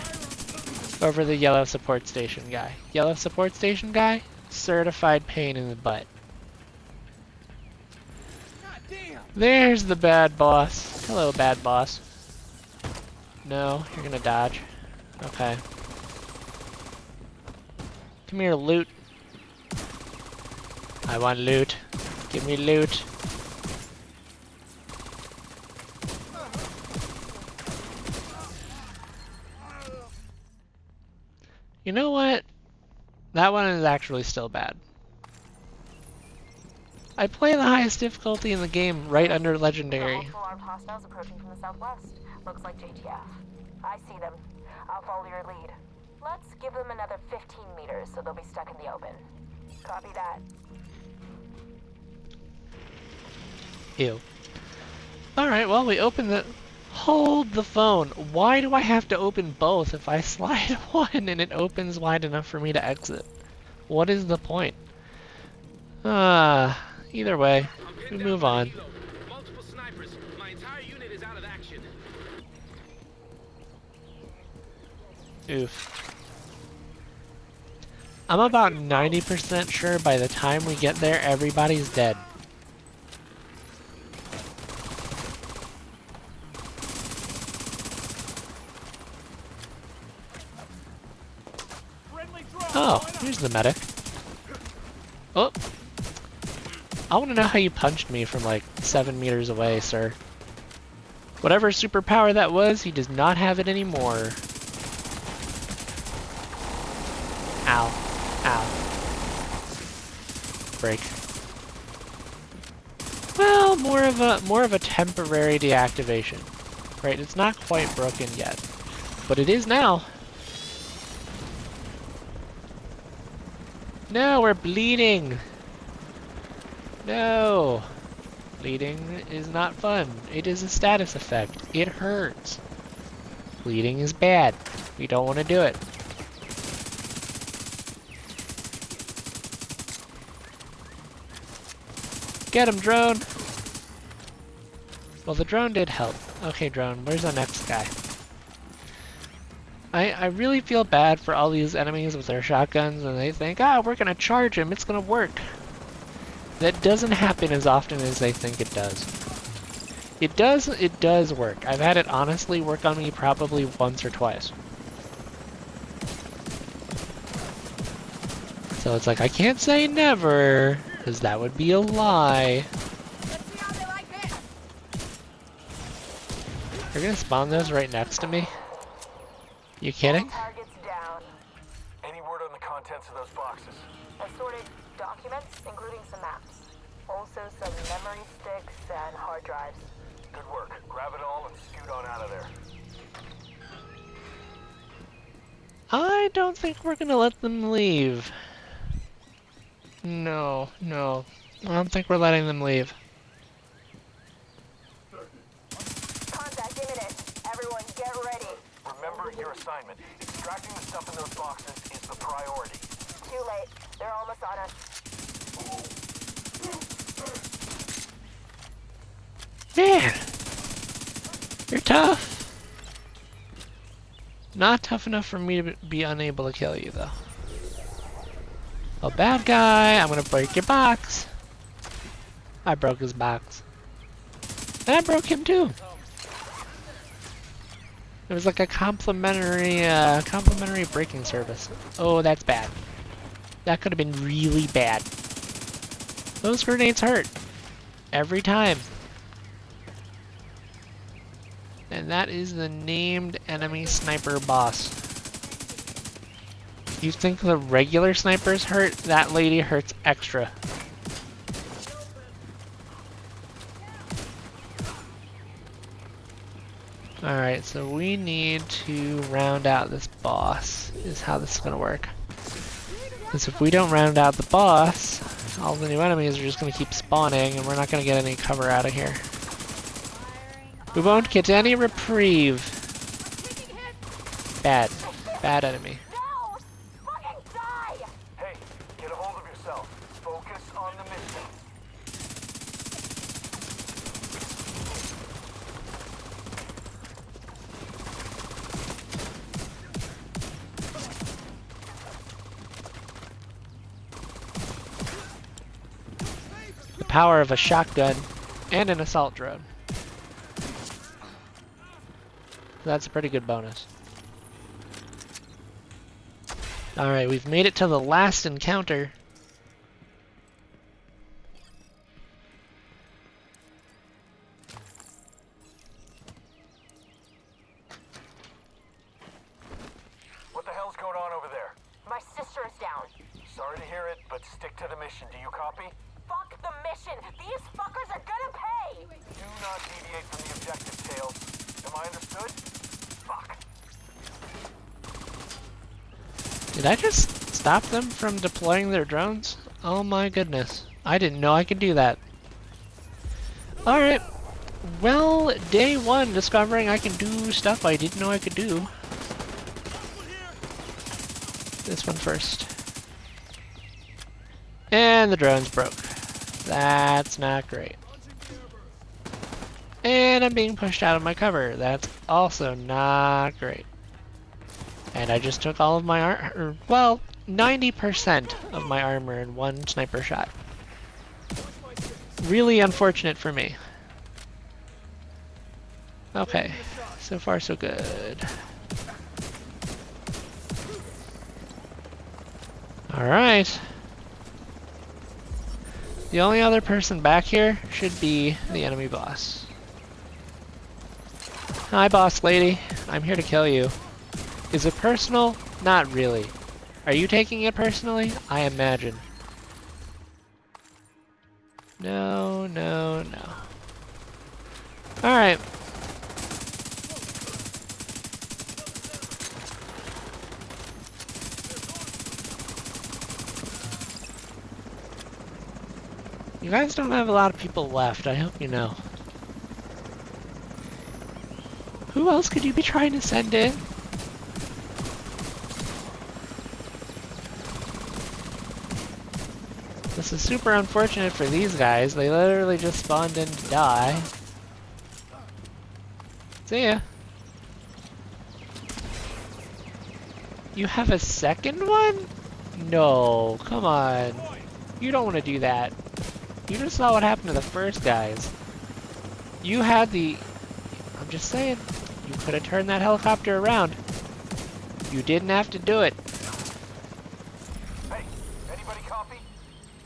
over the yellow support station guy. Yellow support station guy, certified pain in the butt. There's the bad boss. Hello, bad boss. No, you're gonna dodge. Okay. Come here, loot. I want loot. Give me loot. You know what? That one is actually still bad. I play the highest difficulty in the game right under legendary. Multiple armed hostiles approaching from the southwest. Looks like JTF. I see them. I'll follow your lead. Let's give them another 15 meters so they'll be stuck in the open. Copy that. Ew. Alright, well, we open the... Hold the phone. Why do I have to open both if I slide one and it opens wide enough for me to exit? What is the point? Either way, we move on. Multiple snipers. My entire unit is out of action. Oof. I'm about 90% sure by the time we get there, everybody's dead. Oh, here's the medic. Oh. I want to know how you punched me from like 7 meters away, sir. Whatever superpower that was, he does not have it anymore. Ow. Ow. Break. Well, more of a temporary deactivation. Right, it's not quite broken yet. But it is now. No, we're bleeding. No. Bleeding is not fun. It is a status effect. It hurts. Bleeding is bad. We don't want to do it. Get him, drone! Well, the drone did help. Okay, drone, where's the next guy? I really feel bad for all these enemies with their shotguns and they think, we're gonna charge him, it's gonna work. That doesn't happen as often as they think it does. It does work. I've had it honestly work on me probably once or twice. So it's like, I can't say never, because that would be a lie. You're gonna spawn those right next to me? You kidding? Targets down. Any word on the contents of those boxes? Assorted documents, including some maps. Also some memory sticks and hard drives. Good work. Grab it all and scoot on out of there. I don't think we're gonna let them leave. No. I don't think we're letting them leave. Contact imminent. Everyone get ready. Remember, your assignment assignment. Extracting the stuff in those boxes is the priority. Too late. They're almost on us. Man, you're tough. Not tough enough for me to be unable to kill you, though. Oh, bad guy, I'm gonna break your box. I broke his box. And I broke him too. It was like a complimentary breaking service. Oh, that's bad. That could have been really bad. Those grenades hurt. Every time. And that is the named enemy sniper boss. You think the regular snipers hurt? That lady hurts extra. Alright, so we need to round out this boss, is how this is going to work. Because if we don't round out the boss, all the new enemies are just going to keep spawning and we're not going to get any cover out of here. We won't get any reprieve. Bad. Bad enemy. No! Fucking die! Hey, get a hold of yourself. Focus on the mission. The power of a shotgun and an assault drone. That's a pretty good bonus. Alright, we've made it to the last encounter. What the hell's going on over there? My sister is down. Sorry to hear it, but stick to the mission. Do you copy? Fuck the mission! These fuckers are gonna pay! Do not deviate from the objective, Tails. Am I understood? Fuck. Did I just stop them from deploying their drones? Oh my goodness. I didn't know I could do that. Alright. Well, day one, discovering I can do stuff I didn't know I could do. This one first. And the drones broke. That's not great. And I'm being pushed out of my cover. That's also not great. And I just took all of my armor, well, 90% of my armor in one sniper shot. Really unfortunate for me. Okay, so far so good. Alright. The only other person back here should be the enemy boss. Hi, boss lady. I'm here to kill you. Is it personal? Not really. Are you taking it personally? I imagine. No, no, no. Alright. You guys don't have a lot of people left, I hope you know. Who else could you be trying to send in? This is super unfortunate for these guys. They literally just spawned in to die. See ya. You have a second one? No, come on. You don't want to do that. You just saw what happened to the first guys. You had the... I'm just saying, you could have turned that helicopter around. You didn't have to do it. Hey, anybody copy?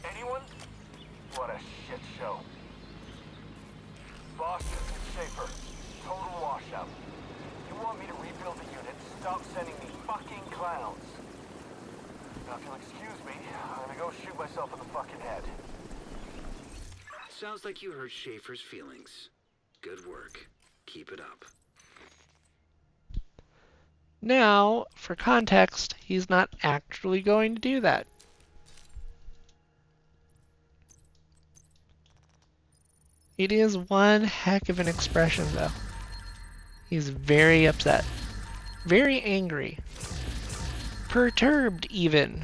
Anyone? What a shit show. Boss, this is Schaefer. Total washout. You want me to rebuild the unit? Stop sending me fucking clowns. Now, if you'll excuse me, I'm gonna go shoot myself in the fucking head. Sounds like you hurt Schaefer's feelings. Good work. Keep it up. Now, for context, he's not actually going to do that. It is one heck of an expression, though. He's very upset. Very angry. Perturbed, even.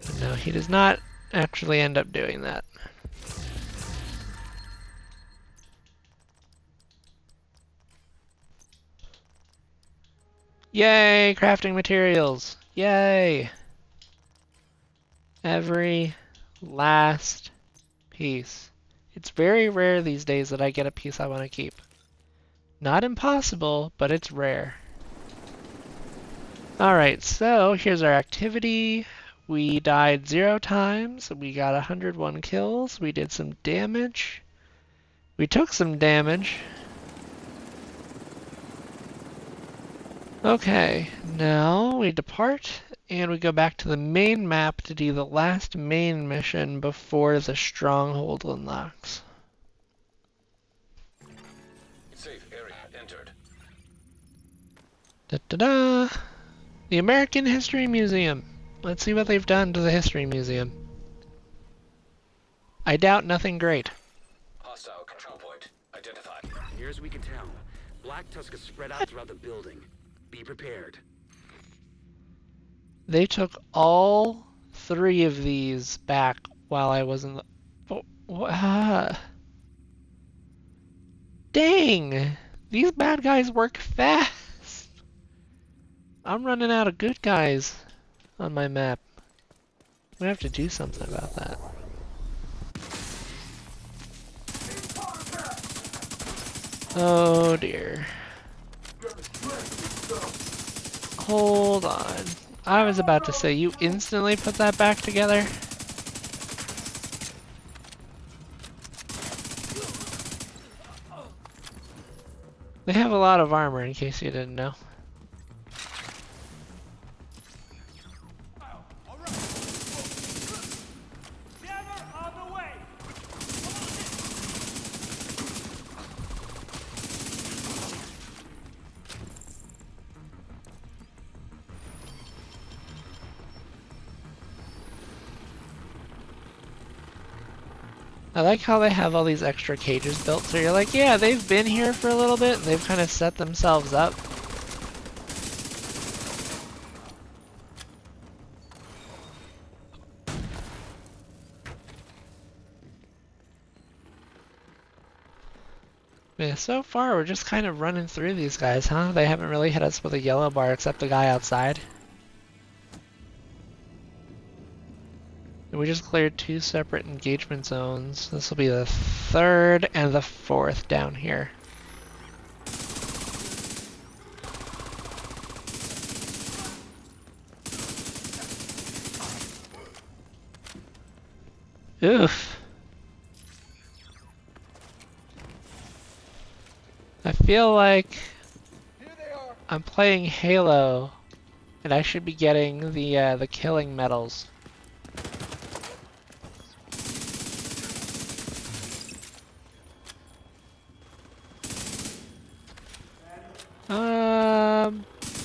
But no, he does not actually end up doing that. Yay, crafting materials. Yay. Every last piece. It's very rare these days that I get a piece I want to keep. Not impossible, but it's rare. Alright, so here's our activity. We died 0 times. We got 101 kills. We did some damage. We took some damage. Okay, now we depart and we go back to the main map to do the last main mission before the stronghold unlocks. Safe area entered. Da-da-da! The American History Museum. Let's see what they've done to the History Museum. I doubt nothing great. Hostile control point identified. Near as we can tell, Black Tusk is spread out throughout the building. Be prepared. They took all 3 of these back while I was in the... Dang! These bad guys work fast! I'm running out of good guys on my map. I'm gonna have to do something about that. Oh dear. Hold on. I was about to say, you instantly put that back together? They have a lot of armor, in case you didn't know. Jammer on the way. I like how they have all these extra cages built, so you're like, yeah, they've been here for a little bit, and they've kind of set themselves up. Yeah, so far we're just kind of running through these guys, huh? They haven't really hit us with a yellow bar except the guy outside. We just cleared 2 separate engagement zones. This will be the 3rd and the 4th down here. Oof. I feel like I'm playing Halo and I should be getting the killing medals.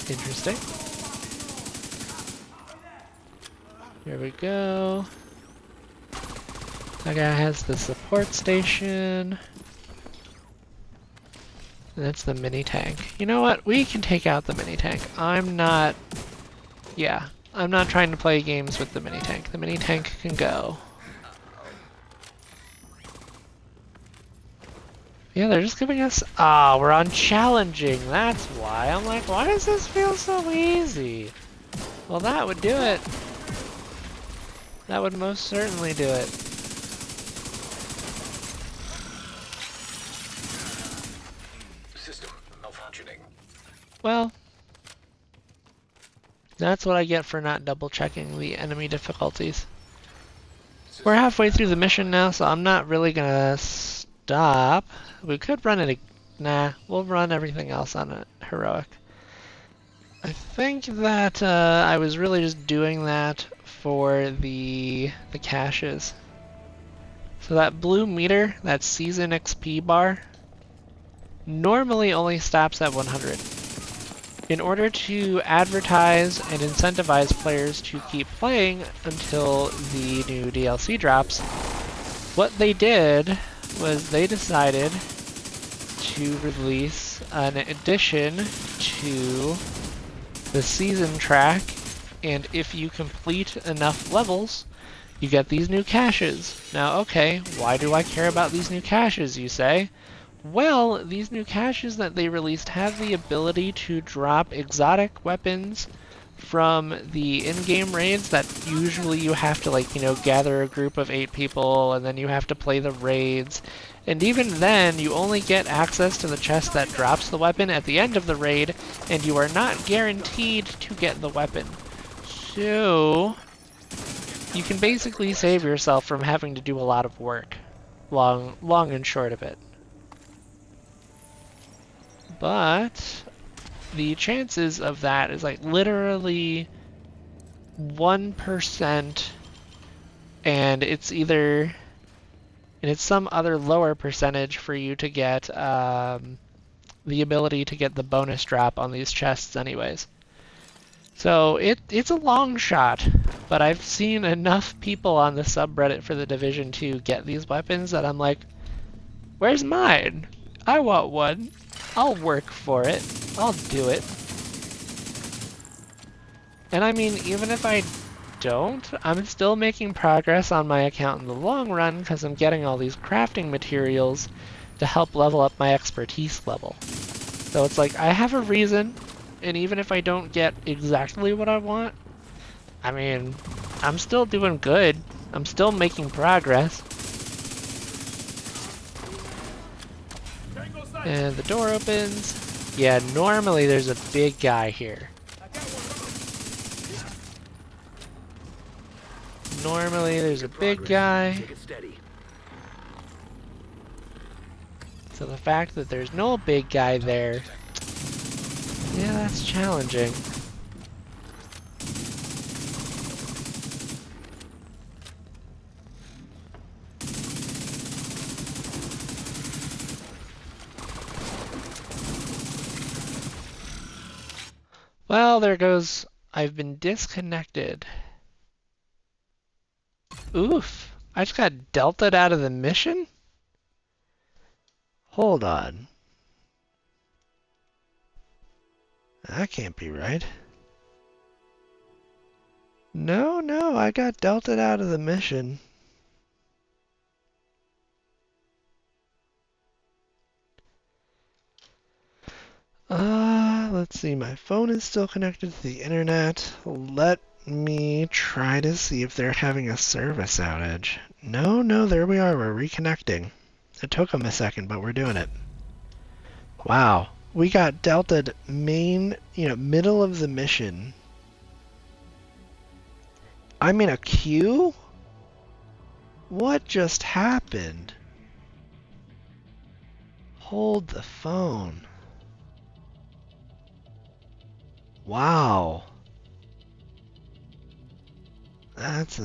Interesting. Here we go. That guy has the support station. And that's the mini tank. You know what? We can take out the mini tank. I'm not trying to play games with the mini tank. The mini tank can go. Yeah, they're just giving us... Ah, we're on challenging. That's why. I'm like, why does this feel so easy? Well, that would do it. That would most certainly do it. System malfunctioning. Well, that's what I get for not double checking the enemy difficulties. We're halfway through the mission now, so I'm not really gonna stop. We could run it. Nah, we'll run everything else on a heroic. I think that I was really just doing that for the caches. So that blue meter, that season XP bar, normally only stops at 100. In order to advertise and incentivize players to keep playing until the new DLC drops, what they did was they decided to release an addition to the season track, and if you complete enough levels, you get these new caches. Now, okay, why do I care about these new caches, you say? Well, these new caches that they released have the ability to drop exotic weapons from the in-game raids that usually you have to, like, you know, gather a group of 8 people and then you have to play the raids. And even then, you only get access to the chest that drops the weapon at the end of the raid, and you are not guaranteed to get the weapon. So, you can basically save yourself from having to do a lot of work. Long and short of it. But the chances of that is like literally 1%, and it's some other lower percentage for you to get the ability to get the bonus drop on these chests anyways. So it's a long shot, but I've seen enough people on the subreddit for the Division 2 get these weapons that I'm like, where's mine? I want one. I'll work for it. I'll do it. And I mean, even if I don't, I'm still making progress on my account in the long run because I'm getting all these crafting materials to help level up my expertise level. So it's like, I have a reason, and even if I don't get exactly what I want, I mean, I'm still doing good. I'm still making progress. And the door opens. Yeah, normally there's a big guy here. Normally there's a big guy. Take it steady. So the fact that there's no big guy there, yeah, that's challenging. Well, there goes, I've been disconnected. Oof, I just got delta'd out of the mission? Hold on. That can't be right. No, I got delta'd out of the mission. Let's see, my phone is still connected to the internet. Let me try to see if they're having a service outage. No, there we are, we're reconnecting. It took them a second, but we're doing it. Wow, we got delta'd middle of the mission. I'm in a queue? What just happened? Hold the phone. Wow. That's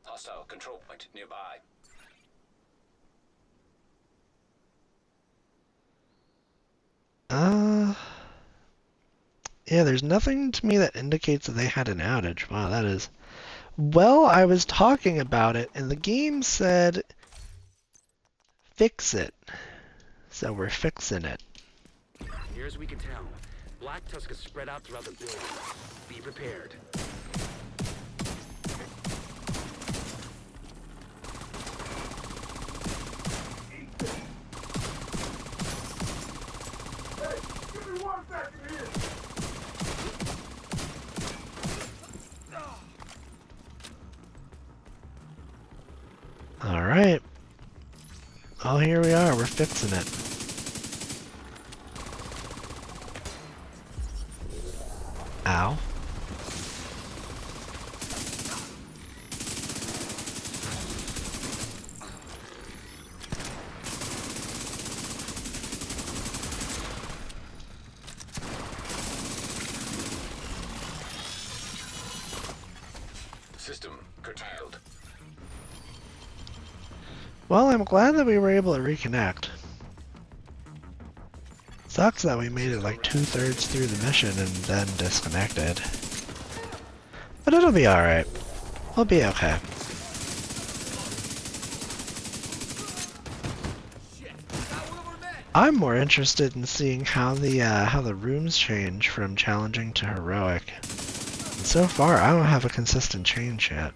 Hostile control point nearby. Yeah, there's nothing to me that indicates that they had an outage. Wow, that is... Well, I was talking about it, and the game said, fix it. So we're fixing it. Near as we can tell, Black Tusk is spread out throughout the building. Be prepared. Alright. Oh, here we are. We're fixing it. Ow. System curtailed. Well, I'm glad that we were able to reconnect. Sucks that we made it like 2/3 through the mission and then disconnected. But it'll be alright. We'll be okay. I'm more interested in seeing how the rooms change from challenging to heroic. And so far, I don't have a consistent change yet.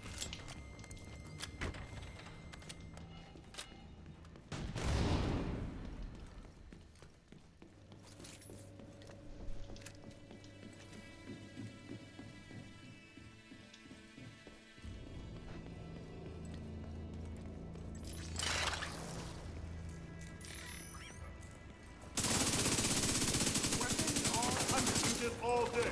All day.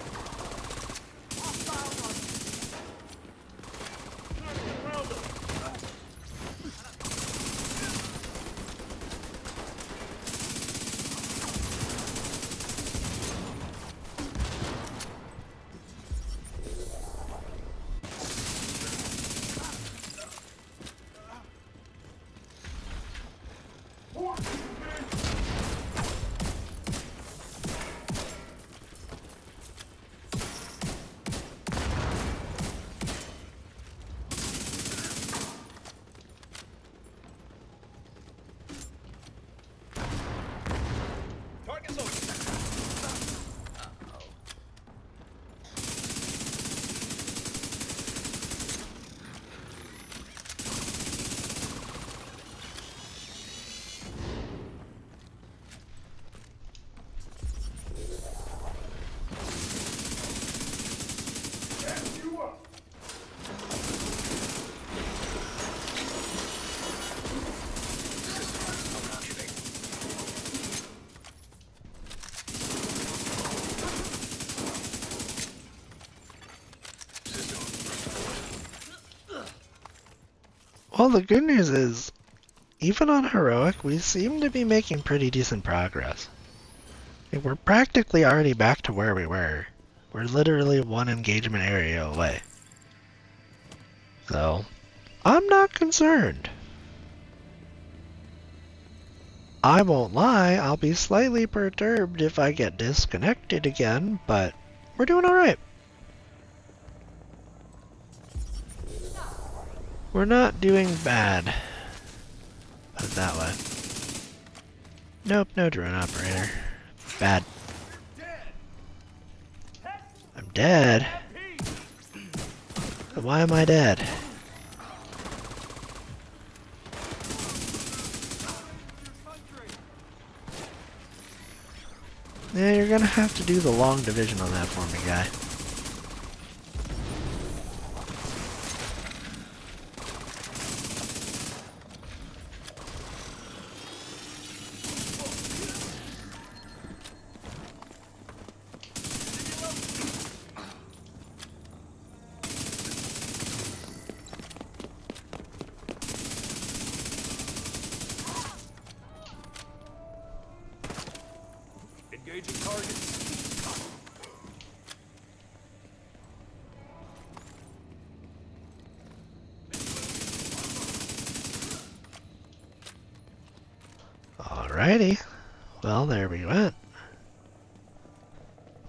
Well, the good news is, even on heroic, we seem to be making pretty decent progress. We're practically already back to where we were. We're literally one engagement area away. So, I'm not concerned. I won't lie, I'll be slightly perturbed if I get disconnected again, but we're doing alright. We're not doing bad. Put it that way. Nope, no drone operator. Bad. I'm dead. But why am I dead? Yeah, you're gonna have to do the long division on that for me, guy. Engaging targets. Alrighty. Well, there we went.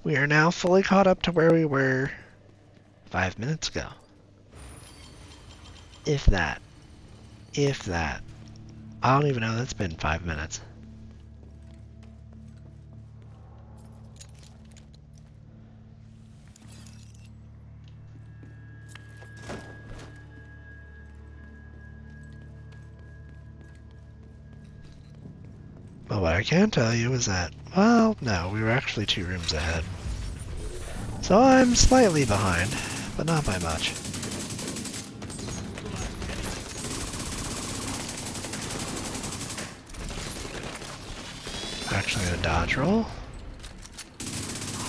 We are now fully caught up to where we were 5 minutes ago. If that. If that. I don't even know that's been 5 minutes. But what I can tell you is that, well, no, we were actually 2 rooms ahead. So I'm slightly behind, but not by much. Actually gonna dodge roll.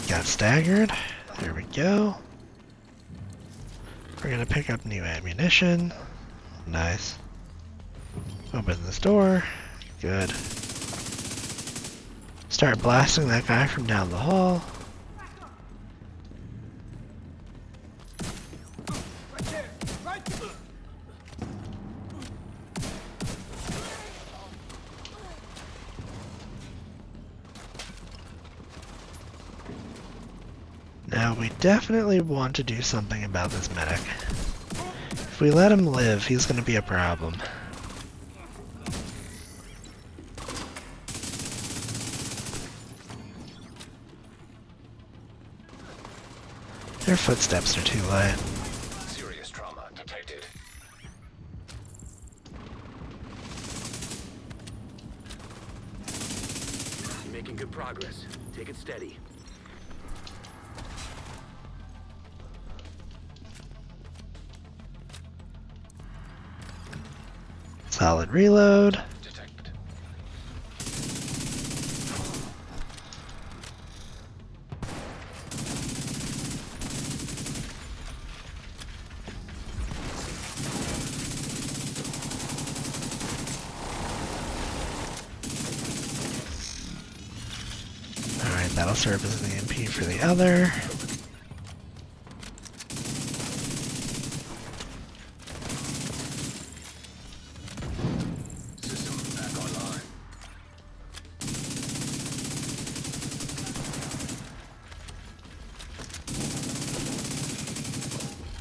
Got staggered. There we go. We're gonna pick up new ammunition. Nice. Open this door. Good. Start blasting that guy from down the hall. Now, we definitely want to do something about this medic. If we let him live, he's going to be a problem. Their footsteps are too light. Serious trauma detected. You're making good progress. Take it steady. Solid reload. Detected. Alright, that'll serve as an EMP for the other. System back online.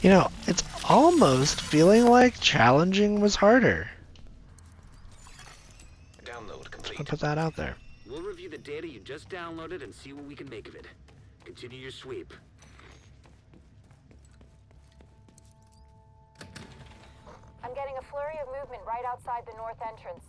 You know, it's almost feeling like challenging was harder. Download I'll complete. put that out there. We'll review the data you just downloaded and see what we can make of it. Continue your sweep. I'm getting a flurry of movement right outside the north entrance.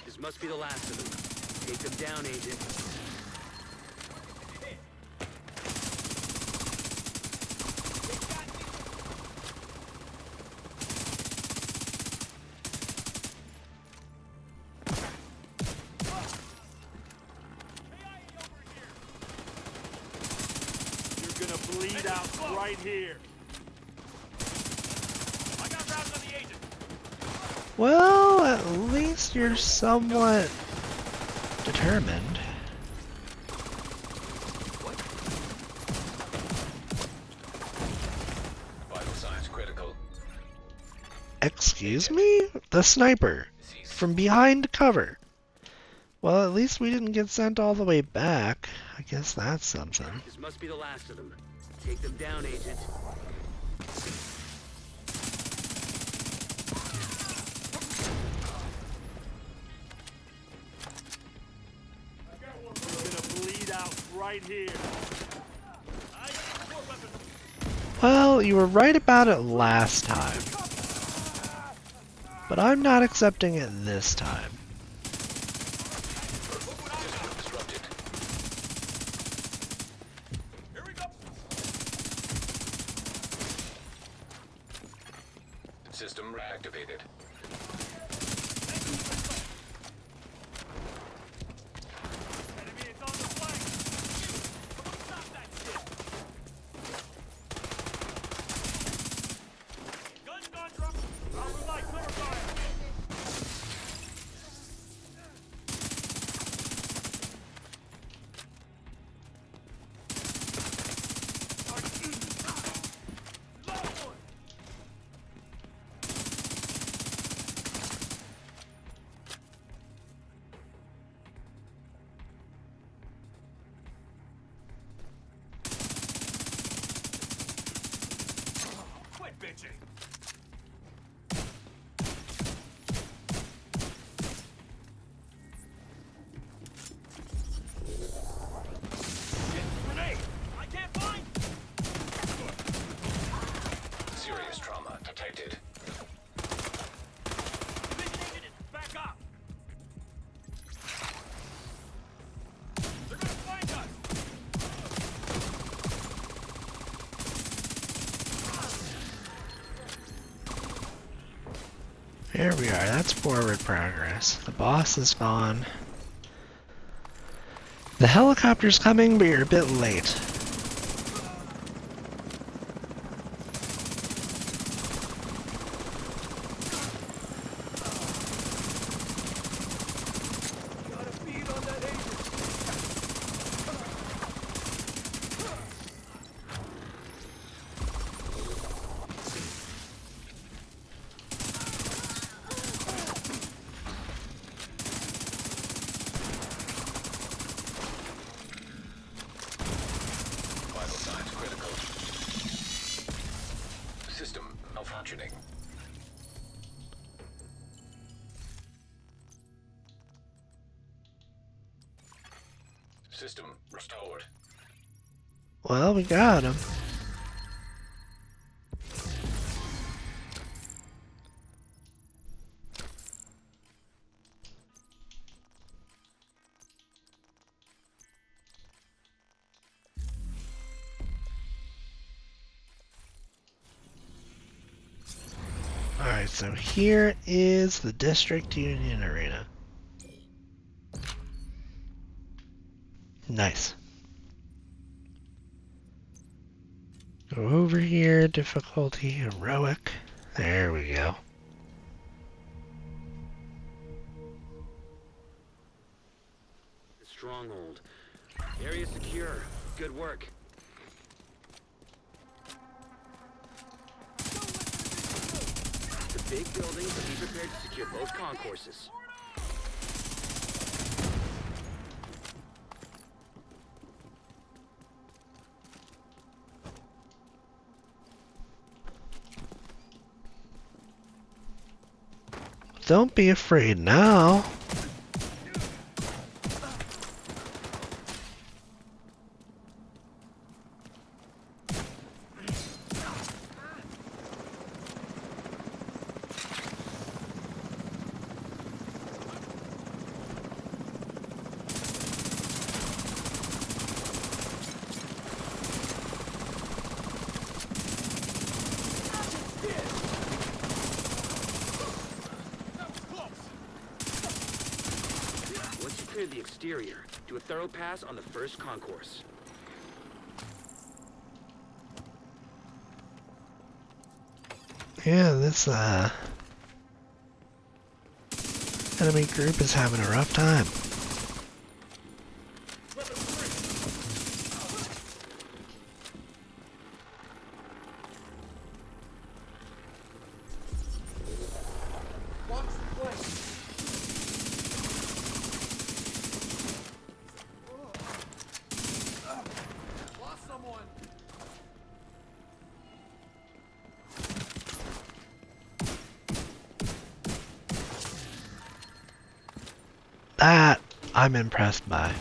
This must be the last of them. Take them down, Agent. You're gonna bleed out right here. I got rounds on the agent. Well, at least you're somewhat determined. Vital signs critical. Excuse me? The sniper. From behind cover. Well, at least we didn't get sent all the way back. I guess that's something. This must be the last of them. Take them down, Agent. You're gonna bleed out right here. More weapons. Well, you were right about it last time. But I'm not accepting it this time. System disrupted. Here we go. System reactivated. Enemy is on the flank. Stop that shit. Gun's gone drop. Power light, cover fire. Low one. Quit bitching. Grenade! I can't find! Serious trauma detected. Division agent is back up! They're gonna find us! Here we are, that's forward progress. The boss is gone. The helicopter's coming, but you're a bit late. Gotta feed on that System restored. Well, we got him. Alright, so here is the District Union Arena. Nice. Go over here, difficulty heroic. There we go. The stronghold. Area secure. Good work. The big buildings will be prepared to secure both concourses. Don't be afraid now. Once you clear the exterior, do a thorough pass on the first concourse. Yeah, this enemy group is having a rough time. Lost someone. That I'm impressed by.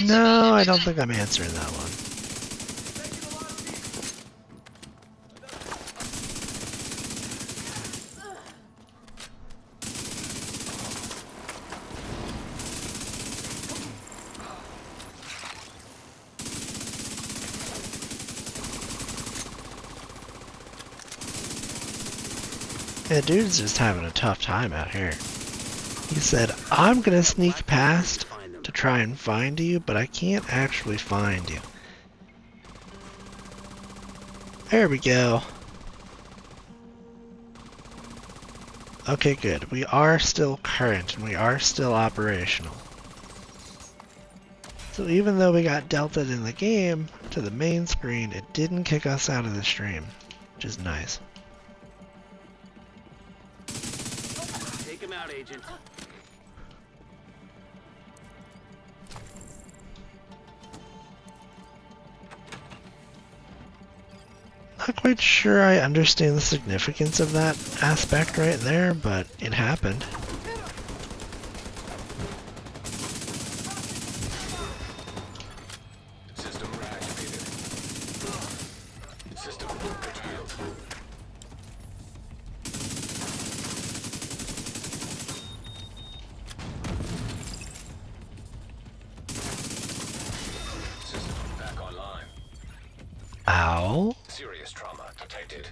No, I don't think I'm answering that one. Yeah, dude's just having a tough time out here. He said, I'm gonna sneak past to try and find you, but I can't actually find you. There we go. Okay, good. We are still current and we are still operational. So even though we got deltaed in the game to the main screen, it didn't kick us out of the stream, which is nice. Take him out, Agent. Not quite sure I understand the significance of that aspect right there, but it happened. System reactivated. System curtailed. Serious trauma detected.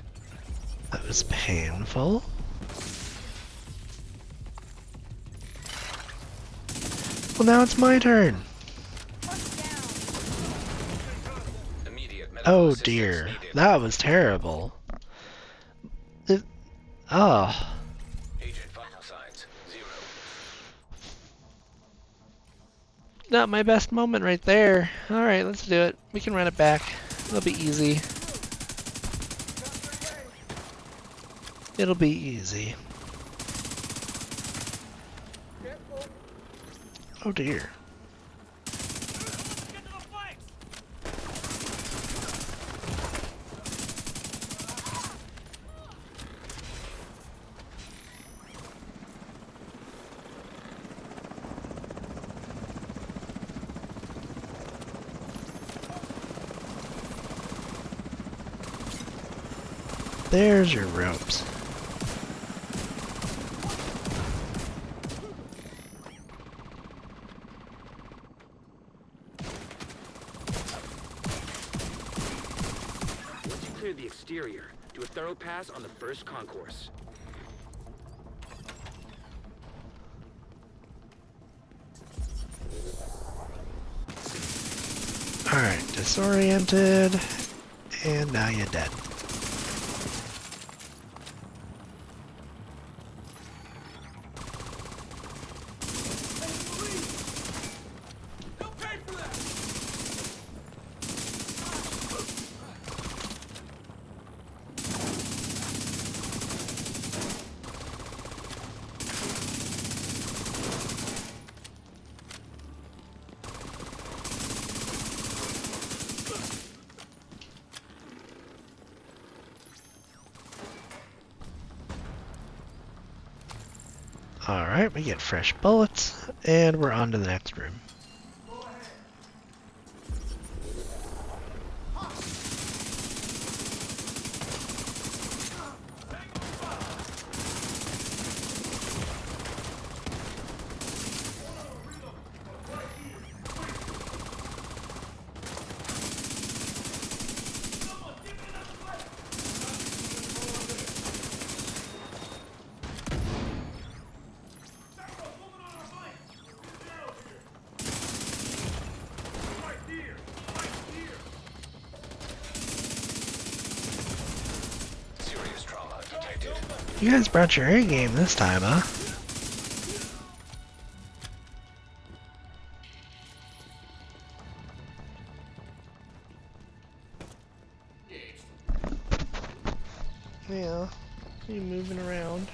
That was painful. Well, now it's my turn. Immediate medical Oh assistance dear, needed. that was terrible. Oh, Agent vital signs 0. not my best moment right there. Alright, let's do it. We can run it back. It'll be easy. It'll be easy. Oh dear. Get to the flanks! There's your ropes. Once you clear the exterior, do a thorough pass on the first concourse. Alright, disoriented. And now you're dead. They'll pay for that! Alright, we get fresh bullets, and we're on to the next room. Serious trauma detected. You guys brought your A game this time, huh? Yeah, you moving around.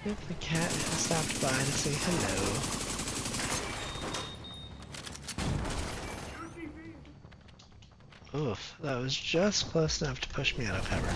If the cat has stopped by to say hello. Oof, that was just close enough to push me out of cover.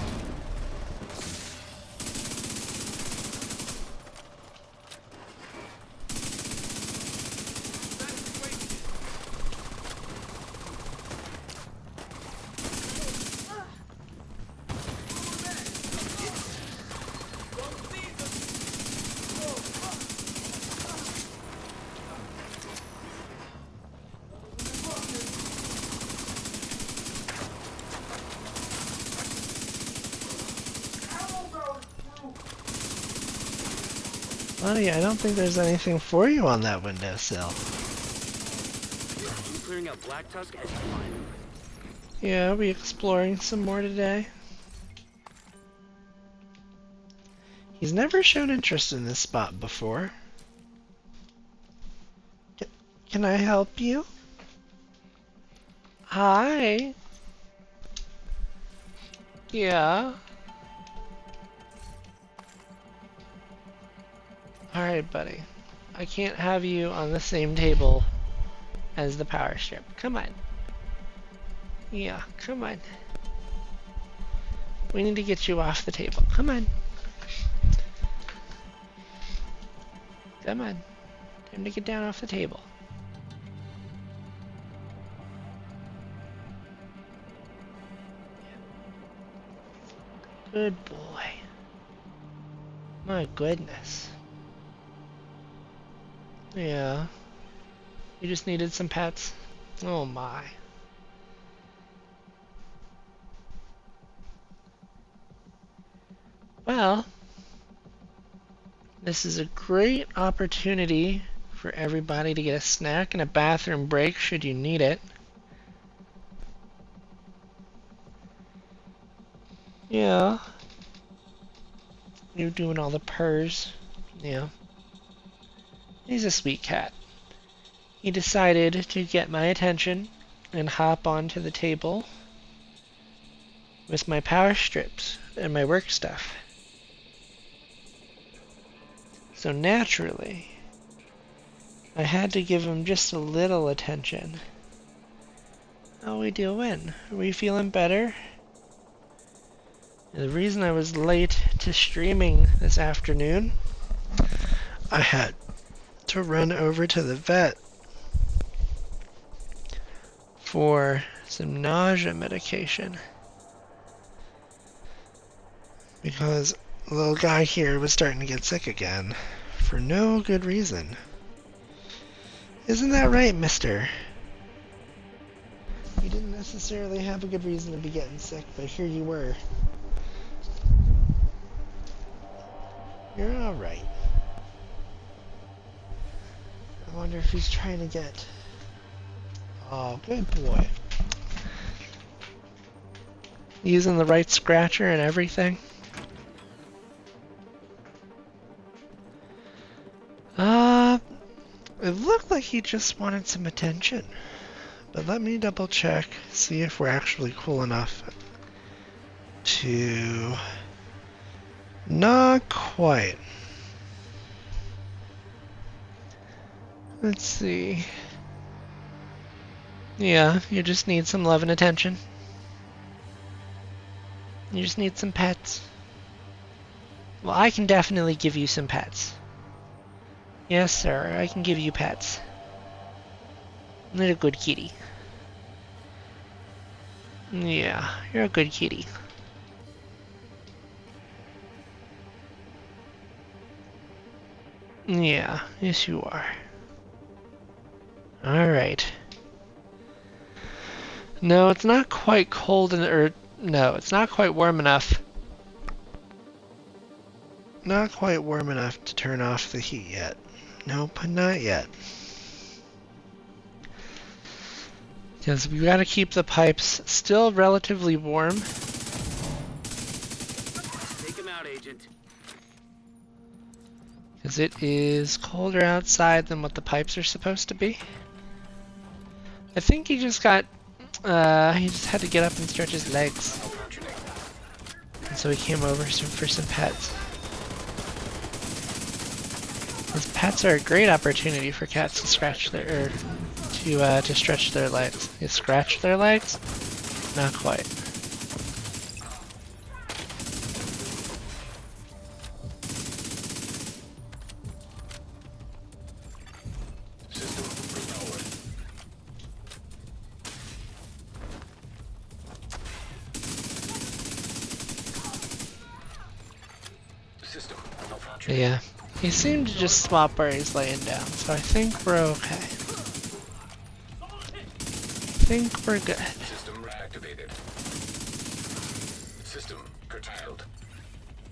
Buddy, I don't think there's anything for you on that windowsill. Keep clearing out Black Tusk as you find them. Yeah, are we exploring some more today? He's never shown interest in this spot before. Can I help you? Hi. Yeah. Alright, buddy. I can't have you on the same table as the power strip. Come on. Yeah, come on. We need to get you off the table. Come on. Come on. Time to get down off the table. Good boy. My goodness. Yeah. You just needed some pets? Oh my. Well, this is a great opportunity for everybody to get a snack and a bathroom break should you need it. Yeah. You're doing all the purrs. Yeah. He's a sweet cat. He decided to get my attention and hop onto the table with my power strips and my work stuff. So naturally, I had to give him just a little attention. How we doing? Are we feeling better? The reason I was late to streaming this afternoon, I had to run over to the vet for some nausea medication because the little guy here was starting to get sick again for no good reason. Isn't that right, mister? You didn't necessarily have a good reason to be getting sick, but here you were. You're alright. I wonder if he's trying to get... Oh, good boy. Using the right scratcher and everything. It looked like he just wanted some attention. But let me double check, see if we're actually cool enough to... Not quite. Let's see. Yeah, you just need some love and attention. You just need some pets. Well, I can definitely give you some pets. Yes, sir, I can give you pets. You're a good kitty. Yeah, you're a good kitty. Yeah, yes you are. Alright. No, it's not quite cold no, it's not quite warm enough. Not quite warm enough to turn off the heat yet. Nope, not yet. Because we gotta keep the pipes still relatively warm. Take him out, Agent. Because it is colder outside than what the pipes are supposed to be. I think he just got, he just had to get up and stretch his legs. And so he came over for some pets. These pets are a great opportunity for cats to scratch their, to stretch their legs. They scratch their legs? Not quite. Yeah, he seemed to just swap where he's laying down, so I think we're okay. I think we're good. System reactivated. System curtailed.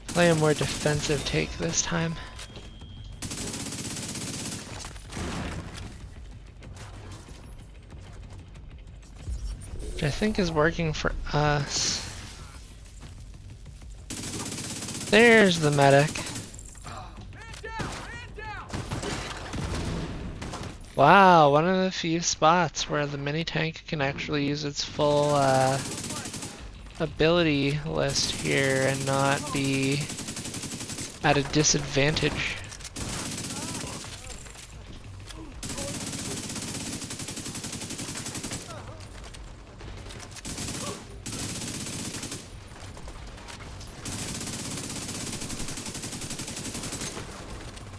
Play a more defensive take this time. Which I think is working for us. There's the medic. Wow, one of the few spots where the mini tank can actually use its full ability list here and not be at a disadvantage.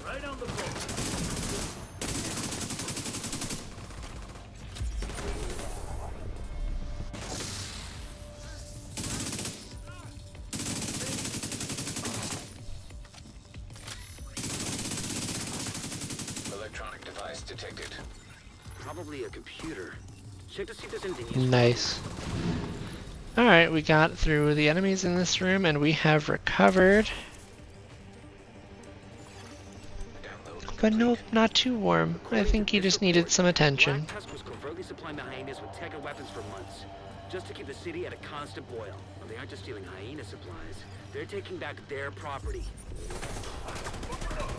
Right on the floor. detected. Probably a computer. Check to see if there's anything useful. Nice. Alright, we got through the enemies in this room and we have recovered. Download But nope, complete. not too warm. I think he just needed some attention. Black Tusk was covertly supplying the hyenas with tech and weapons for months, just to keep the city at a constant boil. But they aren't just stealing hyena supplies; they're taking back their property.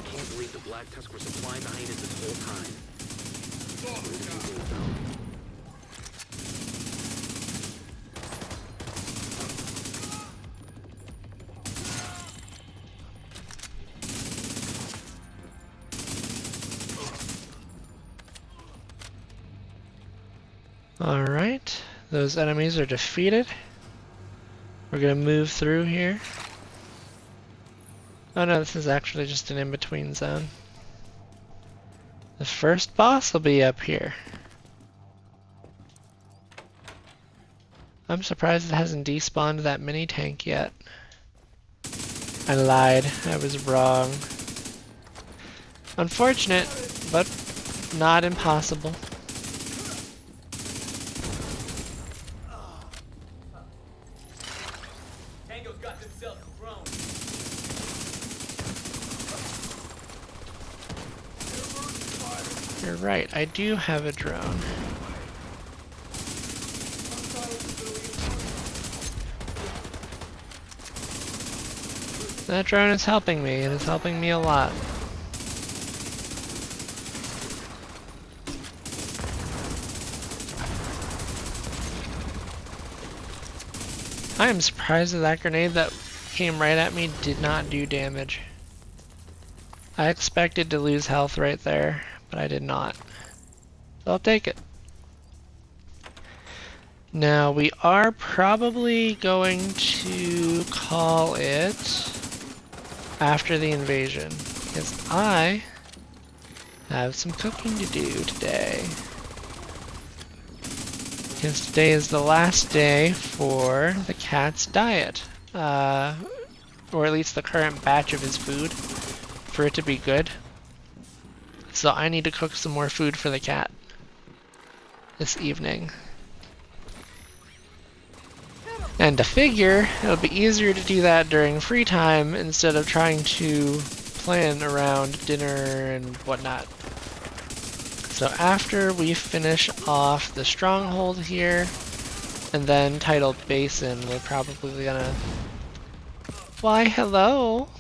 Can't believe the Black Tusk were supplying the hyenas this whole time. Where did you think, though? Alright, those enemies are defeated. We're gonna move through here. Oh no, this is actually just an in-between zone. The first boss will be up here. I'm surprised it hasn't despawned that mini tank yet. I lied, I was wrong. Unfortunate, but not impossible. Tango's got themselves thrown. You're right, I do have a drone. That drone is helping me, it is helping me a lot. I am surprised that that grenade that came right at me did not do damage. I expected to lose health right there, but I did not. So I'll take it. Now we are probably going to call it after the invasion, because I have some cooking to do today. Because today is the last day for the cat's diet, or at least the current batch of his food, for it to be good. So I need to cook some more food for the cat this evening. And to figure, it'll be easier to do that during free time instead of trying to plan around dinner and whatnot. So after we finish off the stronghold here, and then titled Basin, we're probably gonna... Why, hello?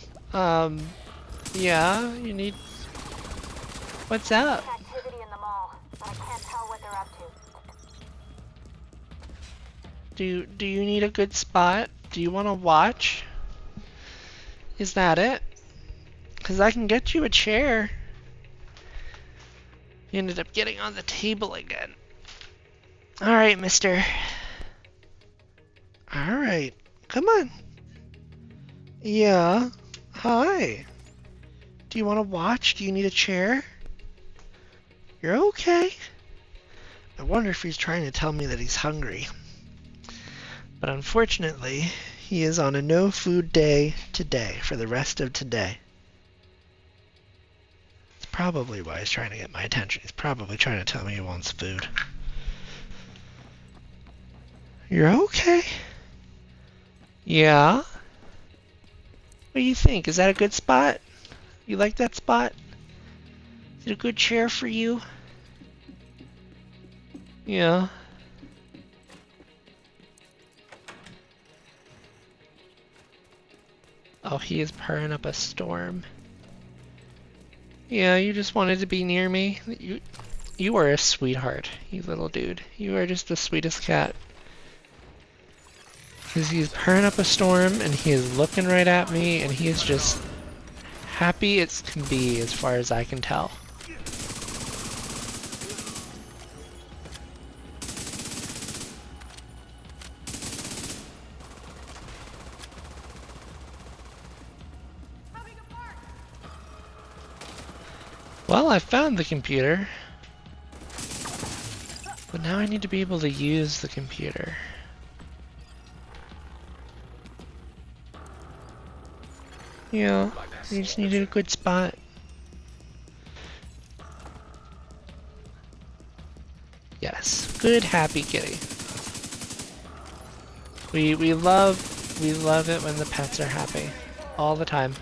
Yeah, you need... What's up? Activity in the mall, but I can't tell what they're up to. Do you need a good spot? Do you want to watch? Is that it? Because I can get you a chair. You ended up getting on the table again. Alright, mister. Alright, come on. Yeah, hi. Do you want to watch? Do you need a chair? You're okay. I wonder if he's trying to tell me that he's hungry. But unfortunately, he is on a no food day today, for the rest of today. That's probably why he's trying to get my attention. He's probably trying to tell me he wants food. You're okay? Yeah? What do you think? Is that a good spot? You like that spot? Is it a good chair for you? Yeah. Oh, he is purring up a storm. Yeah, you just wanted to be near me. You are a sweetheart, you little dude. You are just the sweetest cat. Because he's purring up a storm, and he is looking right at me, and he is just happy as can be, as far as I can tell. Well, I found the computer. But now I need to be able to use the computer. Yeah, I just needed a good spot. Yes, good happy kitty. We love it when the pets are happy. All the time.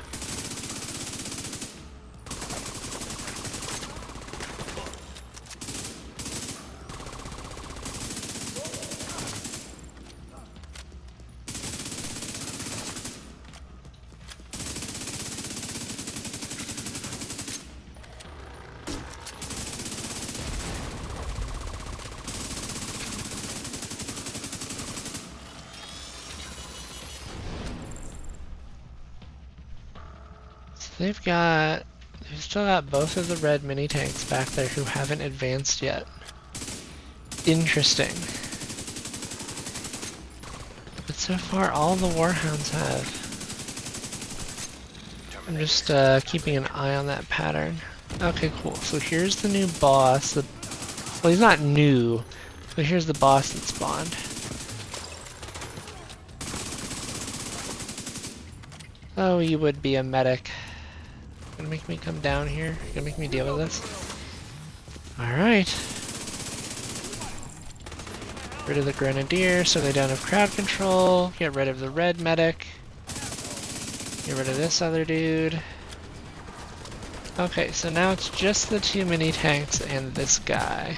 They've still got both of the red mini tanks back there who haven't advanced yet. Interesting. But so far all the Warhounds have. I'm just keeping an eye on that pattern. Okay, cool. So here's the new boss. Well, he's not new, but here's the boss that spawned. Oh, you would be a medic. Gonna make me come down here? Gonna make me deal with this? Alright. Rid of the grenadier so they don't have crowd control. Get rid of the red medic. Get rid of this other dude. Okay, so now it's just the 2 mini tanks and this guy.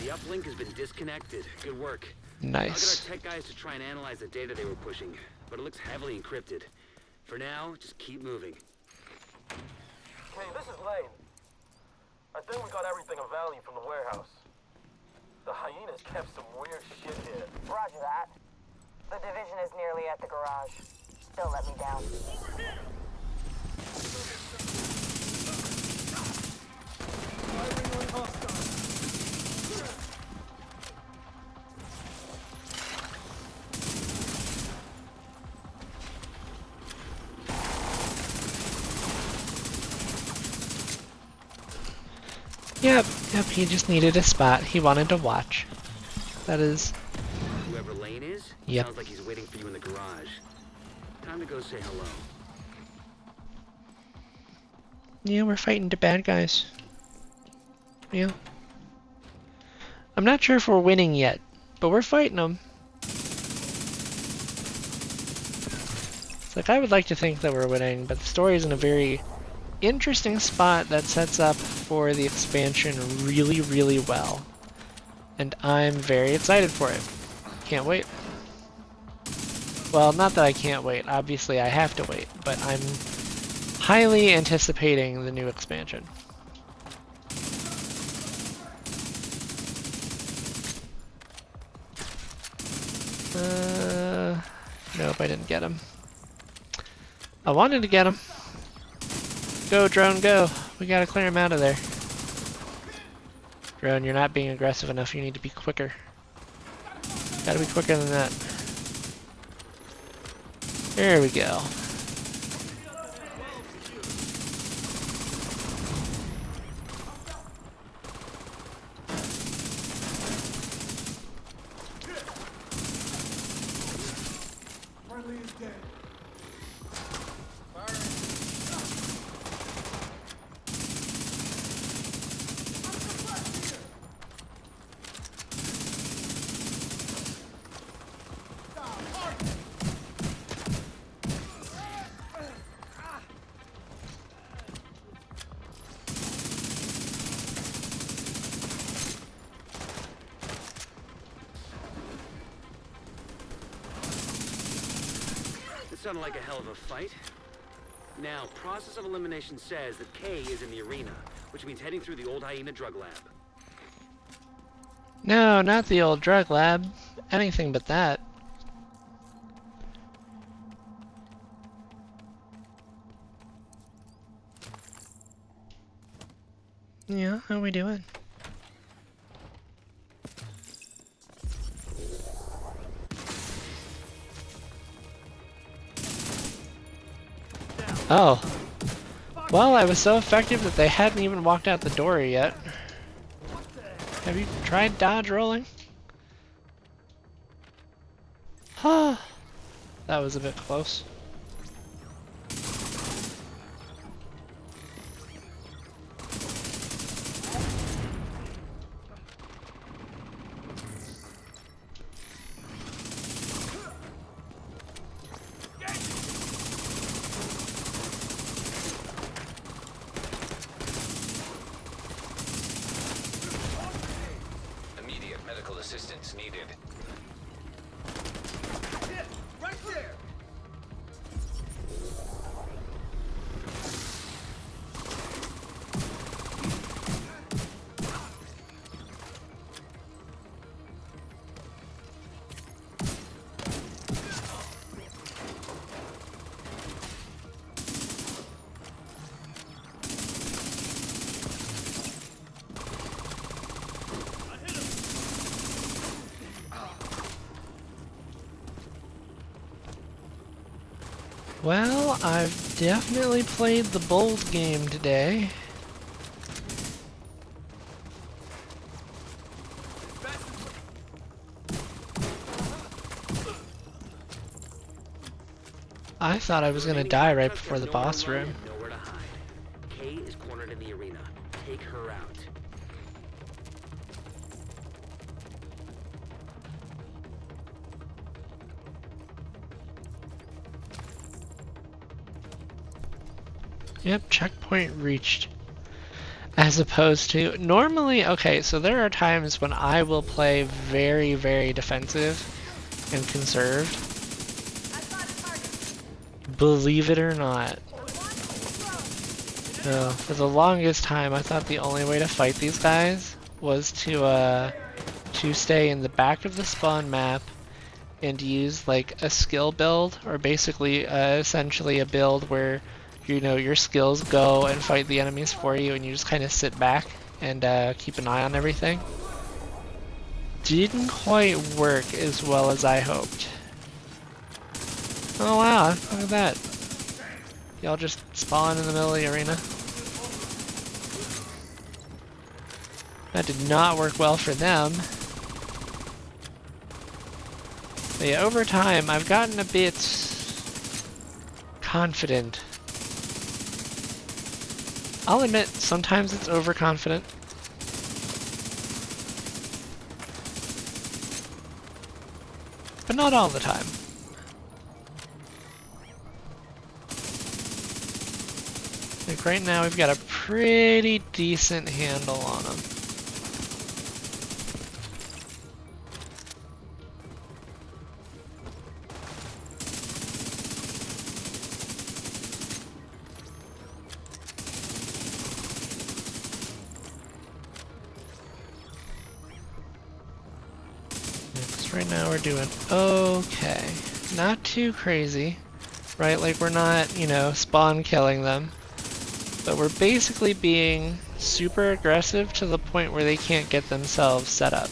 The uplink has been disconnected. Good work. Nice. I'll get our tech guys to try and analyze the data they were pushing, but it looks heavily encrypted. For now, just keep moving. Okay, this is Lane. I think we got everything of value from the warehouse. The hyenas kept some weird shit here. Roger that. The division is nearly at the garage. Still let me down. Yep, he just needed a spot. He wanted to watch. That is... Whoever Lane is, Yep. sounds like he's waiting for you in the garage. Time to go say hello. Yeah, we're fighting the bad guys. Yeah. I'm not sure if we're winning yet, but we're fighting them. It's like, I would like to think that we're winning, but the story is in a very interesting spot that sets up for the expansion really, really well. And I'm very excited for it. Can't wait. Well, not that I can't wait. Obviously, I have to wait, but I'm highly anticipating the new expansion. Nope, I didn't get him. I wanted to get him. Go, drone, go. We gotta clear him out of there. Drone, you're not being aggressive enough. You need to be quicker. Gotta be quicker than that. There we go. Sounded like a hell of a fight. Now, process of elimination says that K is in the arena, which means heading through the old hyena drug lab. No, not the old drug lab. Anything but that. Yeah, how we doing? Oh. Well, I was so effective that they hadn't even walked out the door yet. Have you tried dodge rolling? Huh. That was a bit close. Assistance needed. Right there! Well, I've definitely played the bold game today. I thought I was gonna die right before the boss room. Nowhere to hide. Kay is cornered in the arena. Take her out. Yep, checkpoint reached. As opposed to, normally, okay, so there are times when I will play very, very defensive and conserved. Believe it or not. No, for the longest time, I thought the only way to fight these guys was to stay in the back of the spawn map and use like a skill build, or basically essentially a build where you know your skills go and fight the enemies for you, and you just kind of sit back and keep an eye on everything. Didn't quite work as well as I hoped. Oh wow, look at that. Y'all just spawn in the middle of the arena. That did not work well for them. But yeah, over time, I've gotten a bit confident. I'll admit, sometimes it's overconfident. But not all the time. Like right now, we've got a pretty decent handle on them. Right now we're doing okay. Not too crazy, right? Like we're not, you know, spawn killing them. But we're basically being super aggressive to the point where they can't get themselves set up.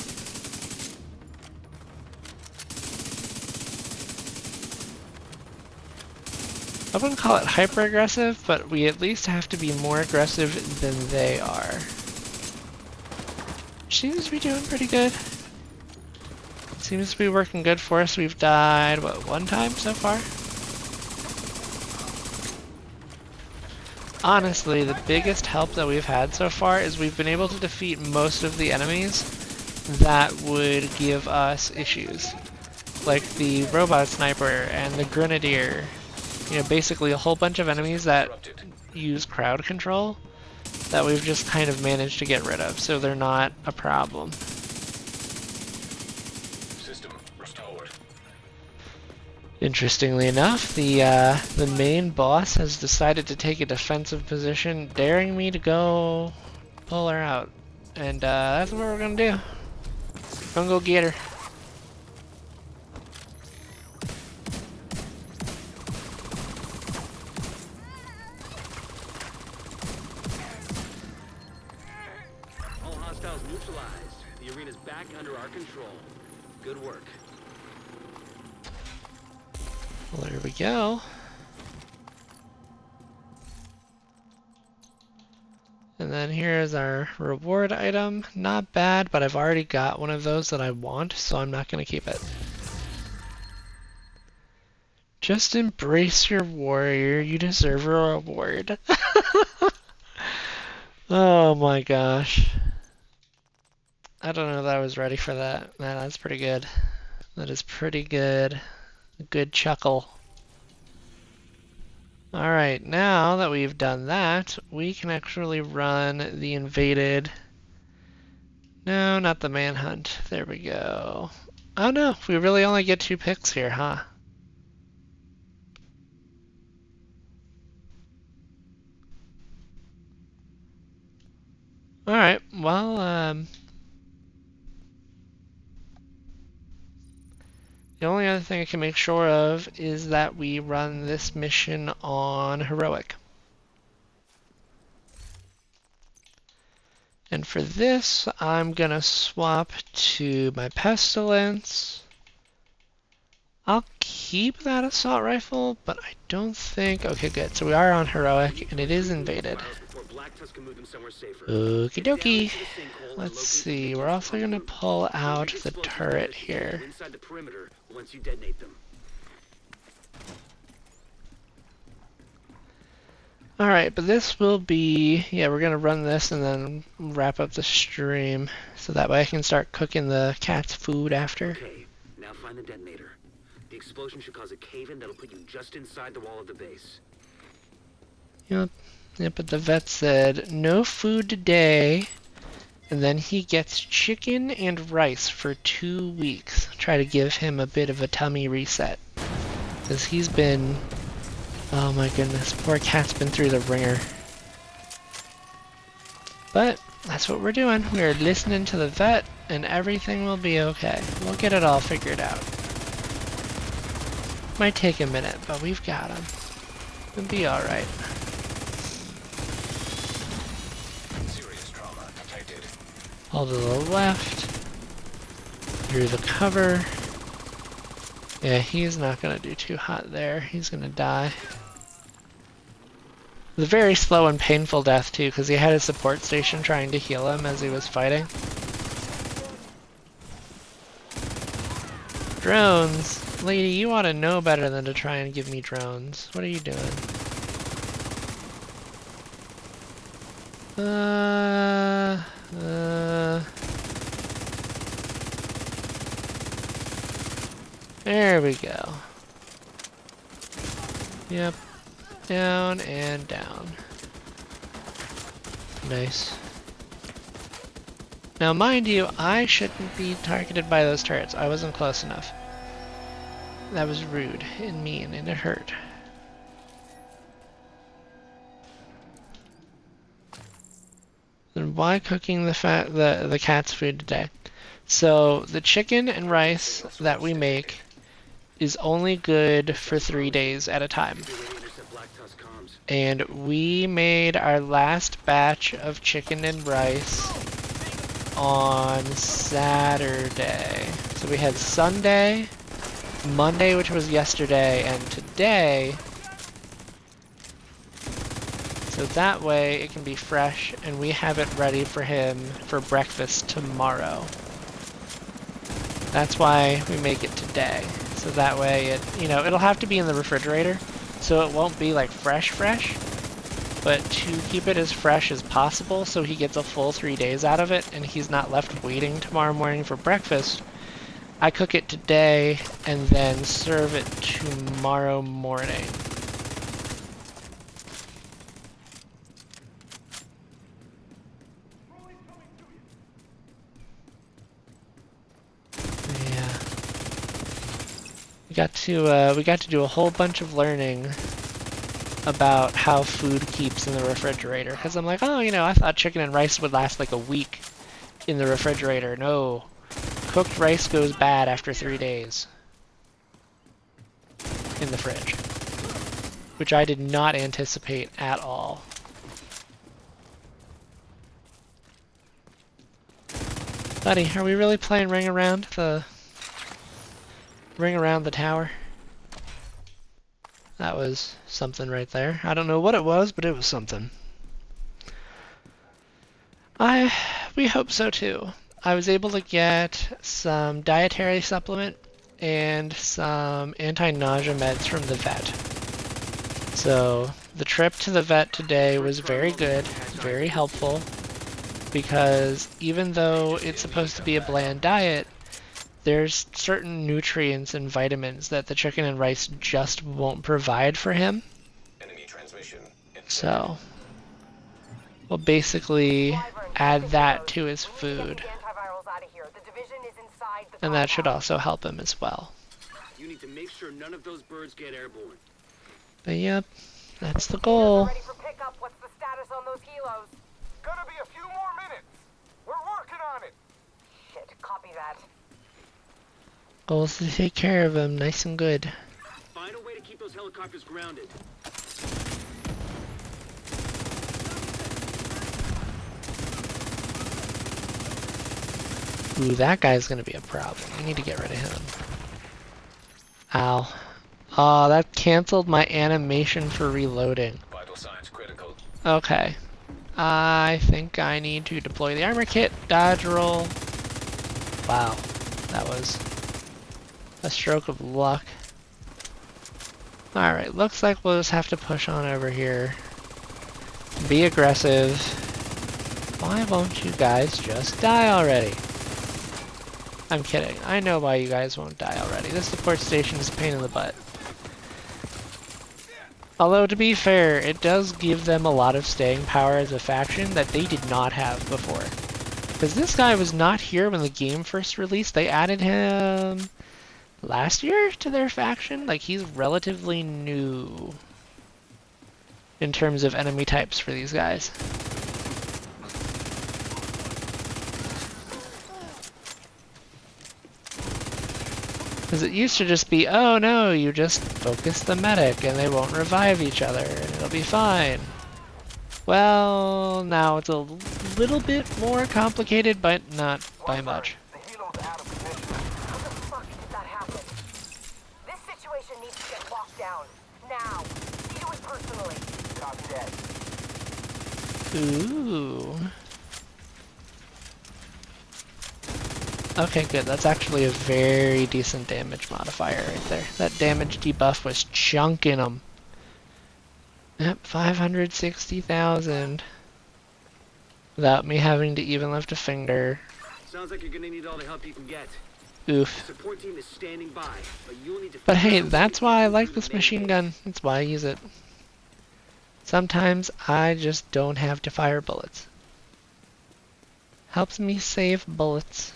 I wouldn't call it hyper aggressive, but we at least have to be more aggressive than they are. Seems to be doing pretty good. Seems to be working good for us. We've died, what, one time so far? Honestly, the biggest help that we've had so far is we've been able to defeat most of the enemies that would give us issues. Like the robot sniper and the grenadier. You know, basically a whole bunch of enemies that use crowd control that we've just kind of managed to get rid of, so they're not a problem. Interestingly enough, the main boss has decided to take a defensive position, daring me to go pull her out. And that's what we're gonna do. We're gonna go get her. All hostiles neutralized. The arena's back under our control. Good work. Well, there we go. And then here's our reward item. Not bad, but I've already got one of those that I want, so I'm not going to keep it. Just embrace your warrior. You deserve a reward. Oh my gosh. I don't know that I was ready for that. Man, that's pretty good. That is pretty good. A good chuckle. Alright, now that we've done that, we can actually run the invaded... No, not the manhunt. There we go. Oh no, we really only get 2 picks here, huh? Alright, well, the only other thing I can make sure of is that we run this mission on Heroic. And for this, I'm gonna swap to my Pestilence. I'll keep that assault rifle, but I don't think... Okay, good. So we are on Heroic, and it is invaded. Okie dokie. Let's see. We're also gonna pull out the turret here. Inside the perimeter once you detonate them. Alright, but this will be... Yeah, we're gonna run this and then wrap up the stream, so that way I can start cooking the cat's food after. Okay, now find the detonator. The explosion should cause a cave-in that'll put you just inside the wall of the base. Yep, but the vet said, no food today, and then he gets chicken and rice for 2 weeks. Try to give him a bit of a tummy reset. Because he's been... Oh my goodness, poor cat's been through the ringer. But that's what we're doing. We're listening to the vet, and everything will be okay. We'll get it all figured out. Might take a minute, but we've got him. We'll be alright. Serious trauma detected. All to the left. Through the cover. Yeah, he's not gonna do too hot there. He's gonna die. It was a very slow and painful death too, because he had his support station trying to heal him as he was fighting. Drones! Lady, you ought to know better than to try and give me drones. What are you doing? There we go. Yep. Down and down. Nice. Now, mind you, I shouldn't be targeted by those turrets. I wasn't close enough. That was rude and mean, and it hurt. Then why cooking the cat's food today? So the chicken and rice that we make is only good for 3 days at a time. And we made our last batch of chicken and rice on Saturday. So we had Sunday, Monday, which was yesterday, and today. So that way it can be fresh and we have it ready for him for breakfast tomorrow. That's why we make it today. So that way it, it'll have to be in the refrigerator. So it won't be like fresh, but to keep it as fresh as possible so he gets a full 3 days out of it and he's not left waiting tomorrow morning for breakfast, I cook it today and then serve it tomorrow morning. Yeah. We got to do a whole bunch of learning about how food keeps in the refrigerator. Because I'm like, I thought chicken and rice would last like a week in the refrigerator. No. Cooked rice goes bad after 3 days in the fridge. Which I did not anticipate at all. Buddy, are we really playing ring around the tower? That was something right there. I don't know what it was, but it was something. We hope so too. I was able to get some dietary supplement and some anti-nausea meds from the vet. So the trip to the vet today was very good, very helpful, because even though it's supposed to be a bland diet, there's certain nutrients and vitamins that the chicken and rice just won't provide for him. Enemy transmission. So we'll basically add that to his food. And that should also help him as well. You need to make sure none of those birds get airborne. But yep, that's the Heels goal. are ready for pickup. What's the status on those helos? Gonna be a few more minutes. We're working on it. Shit, copy that. Goal is to take care of him nice and good. Find a way to keep those helicopters grounded. Ooh, that guy's gonna be a problem. We need to get rid of him. Ow. Oh, that canceled my animation for reloading. Vital signs critical. Okay. I think I need to deploy the armor kit, dodge roll. Wow, that was a stroke of luck. Alright, looks like we'll just have to push on over here. Be aggressive. Why won't you guys just die already? I'm kidding. I know why you guys won't die already. This support station is a pain in the butt. Although, to be fair, it does give them a lot of staying power as a faction that they did not have before. Because this guy was not here when the game first released. They added him last year to their faction. Like, he's relatively new in terms of enemy types for these guys. Because it used to just be, oh no, you just focus the medic and they won't revive each other and it'll be fine. Well, now it's a little bit more complicated, but not by much. The helo's out of position. How the fuck did that happen? This situation needs to get locked down. Now. See to it personally. Copy that. Ooh. Okay, good. That's actually a very decent damage modifier right there. That damage debuff was chunking them. Yep, 560,000. Without me having to even lift a finger. Sounds like you're gonna need all the help you can get. Oof. Support team is standing by, but you'll need to. But hey, that's why I like this machine gun. That's why I use it. Sometimes I just don't have to fire bullets. Helps me save bullets.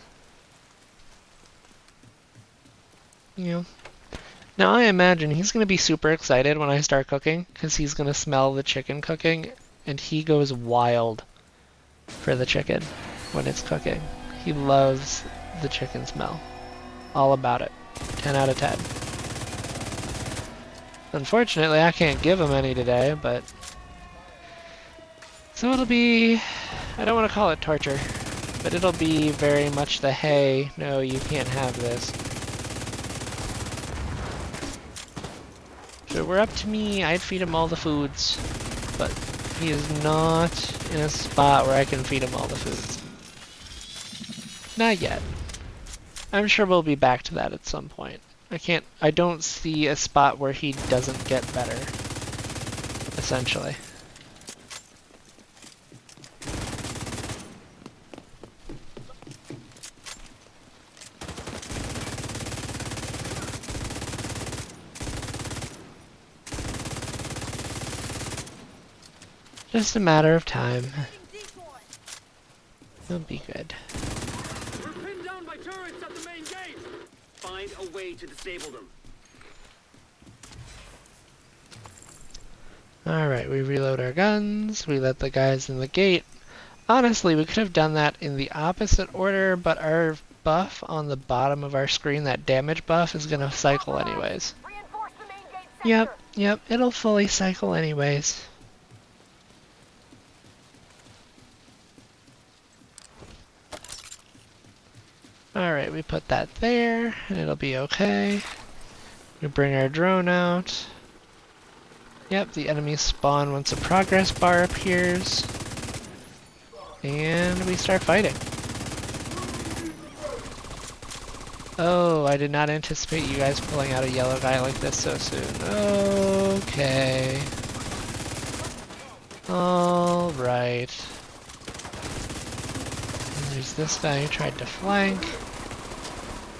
You know. Now I imagine he's going to be super excited when I start cooking, because he's going to smell the chicken cooking, and he goes wild for the chicken when it's cooking. He loves the chicken smell. All about it. 10 out of 10. Unfortunately, I can't give him any today, but... So it'll be... I don't want to call it torture, but it'll be very much the, hey, no, you can't have this. If it were up to me, I'd feed him all the foods, but he is not in a spot where I can feed him all the foods. Not yet. I'm sure we'll be back to that at some point. I don't see a spot where he doesn't get better, essentially. Just a matter of time. It'll be good. We're pinned down by turrets at the main gate. Find a way to disable them. Alright, we reload our guns, we let the guys in the gate. Honestly, we could have done that in the opposite order, but our buff on the bottom of our screen, that damage buff, is gonna cycle anyways. Reinforce the main gate sector. Yep, it'll fully cycle anyways. Alright, we put that there, and it'll be okay. We bring our drone out. Yep, the enemies spawn once a progress bar appears. And we start fighting. Oh, I did not anticipate you guys pulling out a yellow guy like this so soon. Okay. Alright. There's this guy who tried to flank.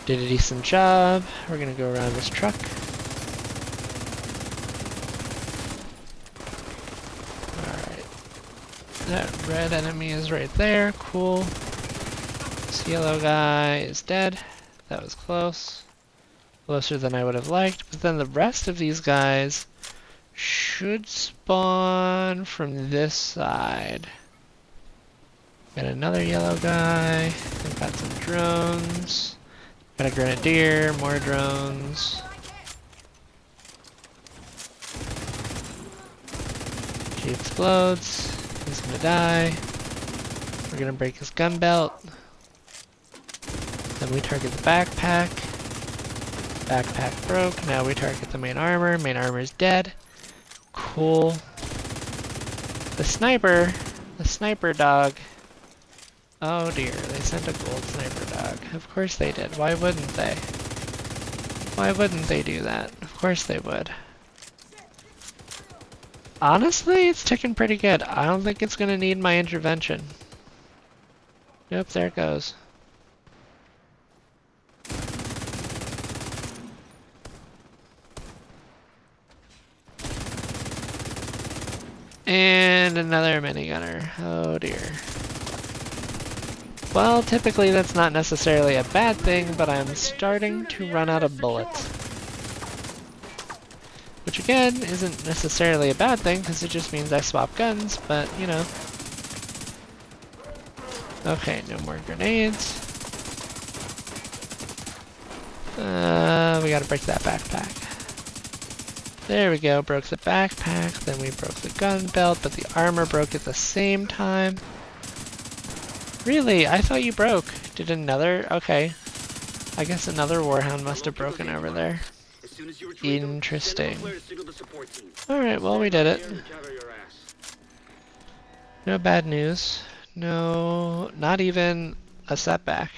Did a decent job. We're gonna go around this truck. Alright. That red enemy is right there. Cool. This yellow guy is dead. That was close. Closer than I would have liked, but then the rest of these guys should spawn from this side. Got another yellow guy. I've got some drones. Got a grenadier, more drones. He explodes. He's gonna die. We're gonna break his gun belt. Then we target the backpack. Backpack broke. Now we target the main armor. Main armor is dead. Cool. The sniper dog. Oh dear, they sent a gold sniper dog. Of course they did. Why wouldn't they? Why wouldn't they do that? Of course they would. Honestly, it's ticking pretty good. I don't think it's gonna need my intervention. Yep, there it goes. And another minigunner. Oh dear. Well, typically that's not necessarily a bad thing, but I'm starting to run out of bullets. Which again, isn't necessarily a bad thing, because it just means I swap guns, but you know. Okay, no more grenades. We gotta break that backpack. There we go, broke the backpack, then we broke the gun belt, but the armor broke at the same time. Really? I thought you broke. Did another? Okay. I guess another Warhound must have broken over there. Interesting. Alright, well we did it. No bad news. No, not even a setback.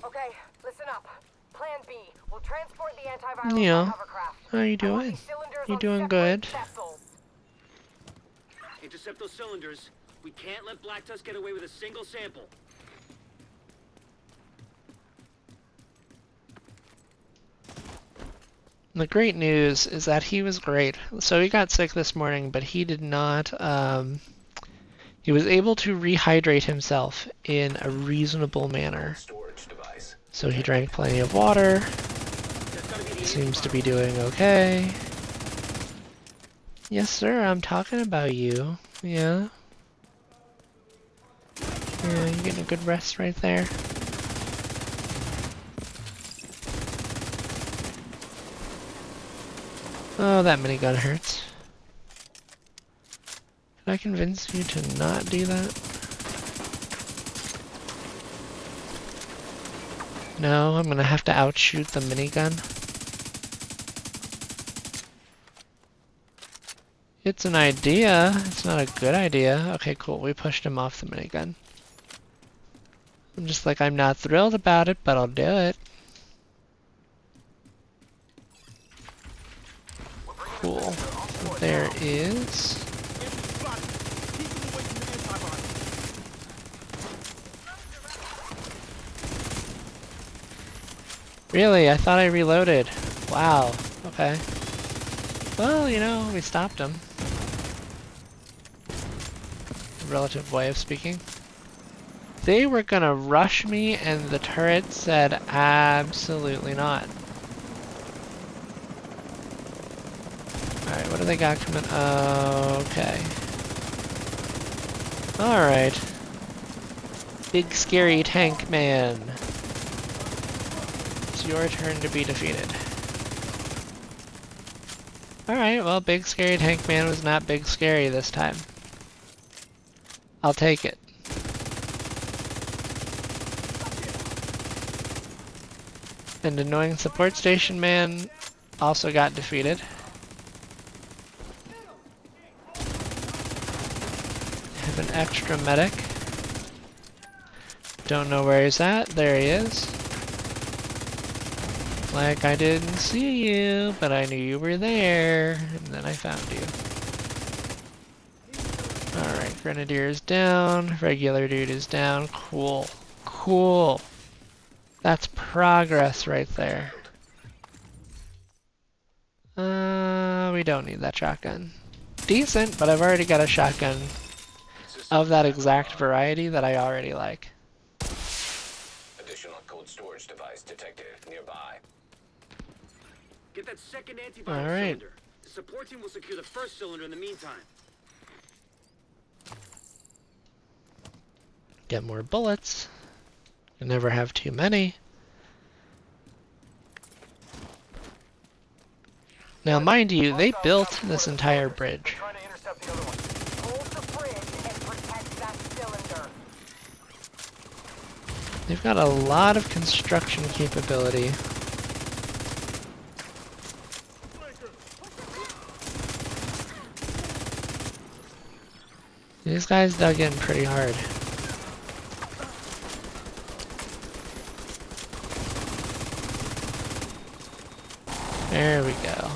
Okay, listen up. Plan B. We'll transport the antiviral Neil, hovercraft. how are you doing? You doing good? Intercept those cylinders. We can't let Black Tusk get away with a single sample. The great news is that he was great. So he got sick this morning, but he did not, he was able to rehydrate himself in a reasonable manner. So he drank plenty of water. Seems to be doing okay. Yes, sir, I'm talking about you. Yeah. Yeah, you getting a good rest right there. Oh, that minigun hurts. Can I convince you to not do that? No, I'm gonna have to outshoot the minigun. It's an idea. It's not a good idea. Okay, cool. We pushed him off the minigun. I'm just like, I'm not thrilled about it, but I'll do it. Cool. So there is... Really? I thought I reloaded. Wow. Okay. Well, you know, we stopped him. Relative way of speaking. They were gonna rush me and the turret said absolutely not. Alright, what do they got coming? Okay. Alright. Big scary tank man. It's your turn to be defeated. Alright, well, big scary tank man was not big scary this time. I'll take it. And annoying support station man also got defeated. Have an extra medic. Don't know where he's at. There he is. Like I didn't see you, but I knew you were there, and then I found you. Alright, Grenadier is down, regular dude is down. Cool. Cool. That's progress right there. We don't need that shotgun. Decent, but I've already got a shotgun of that exact variety that I already like. Cold storage device detected nearby. Get that second antivirus All right. cylinder. The support team will secure the first cylinder in the meantime. Get more bullets. You never have too many. Now, mind you, they built this entire bridge. Trying to intercept the other one. Hold the bridge and protect that cylinder. They've got a lot of construction capability. These guys dug in pretty hard. There we go.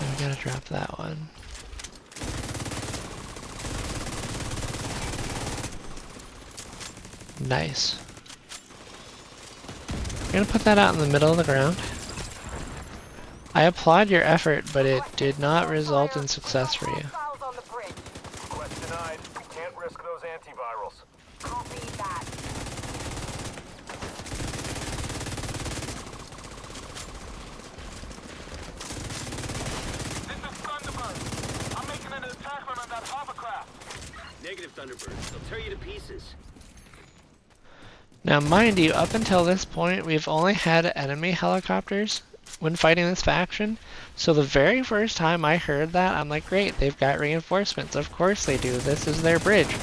We gotta drop that one. Nice. I'm gonna put that out in the middle of the ground. I applaud your effort, but it did not result in success for you. Hostiles on the bridge. Quest denied. We can't risk those antivirals. Copy that. This is Thunderbird. I'm making an attack on that hovercraft. Negative, Thunderbird. They'll tear you to pieces. Now, mind you, up until this point, we've only had enemy helicopters when fighting this faction. So the very first time I heard that, I'm like, great, they've got reinforcements. Of course they do. This is their bridge.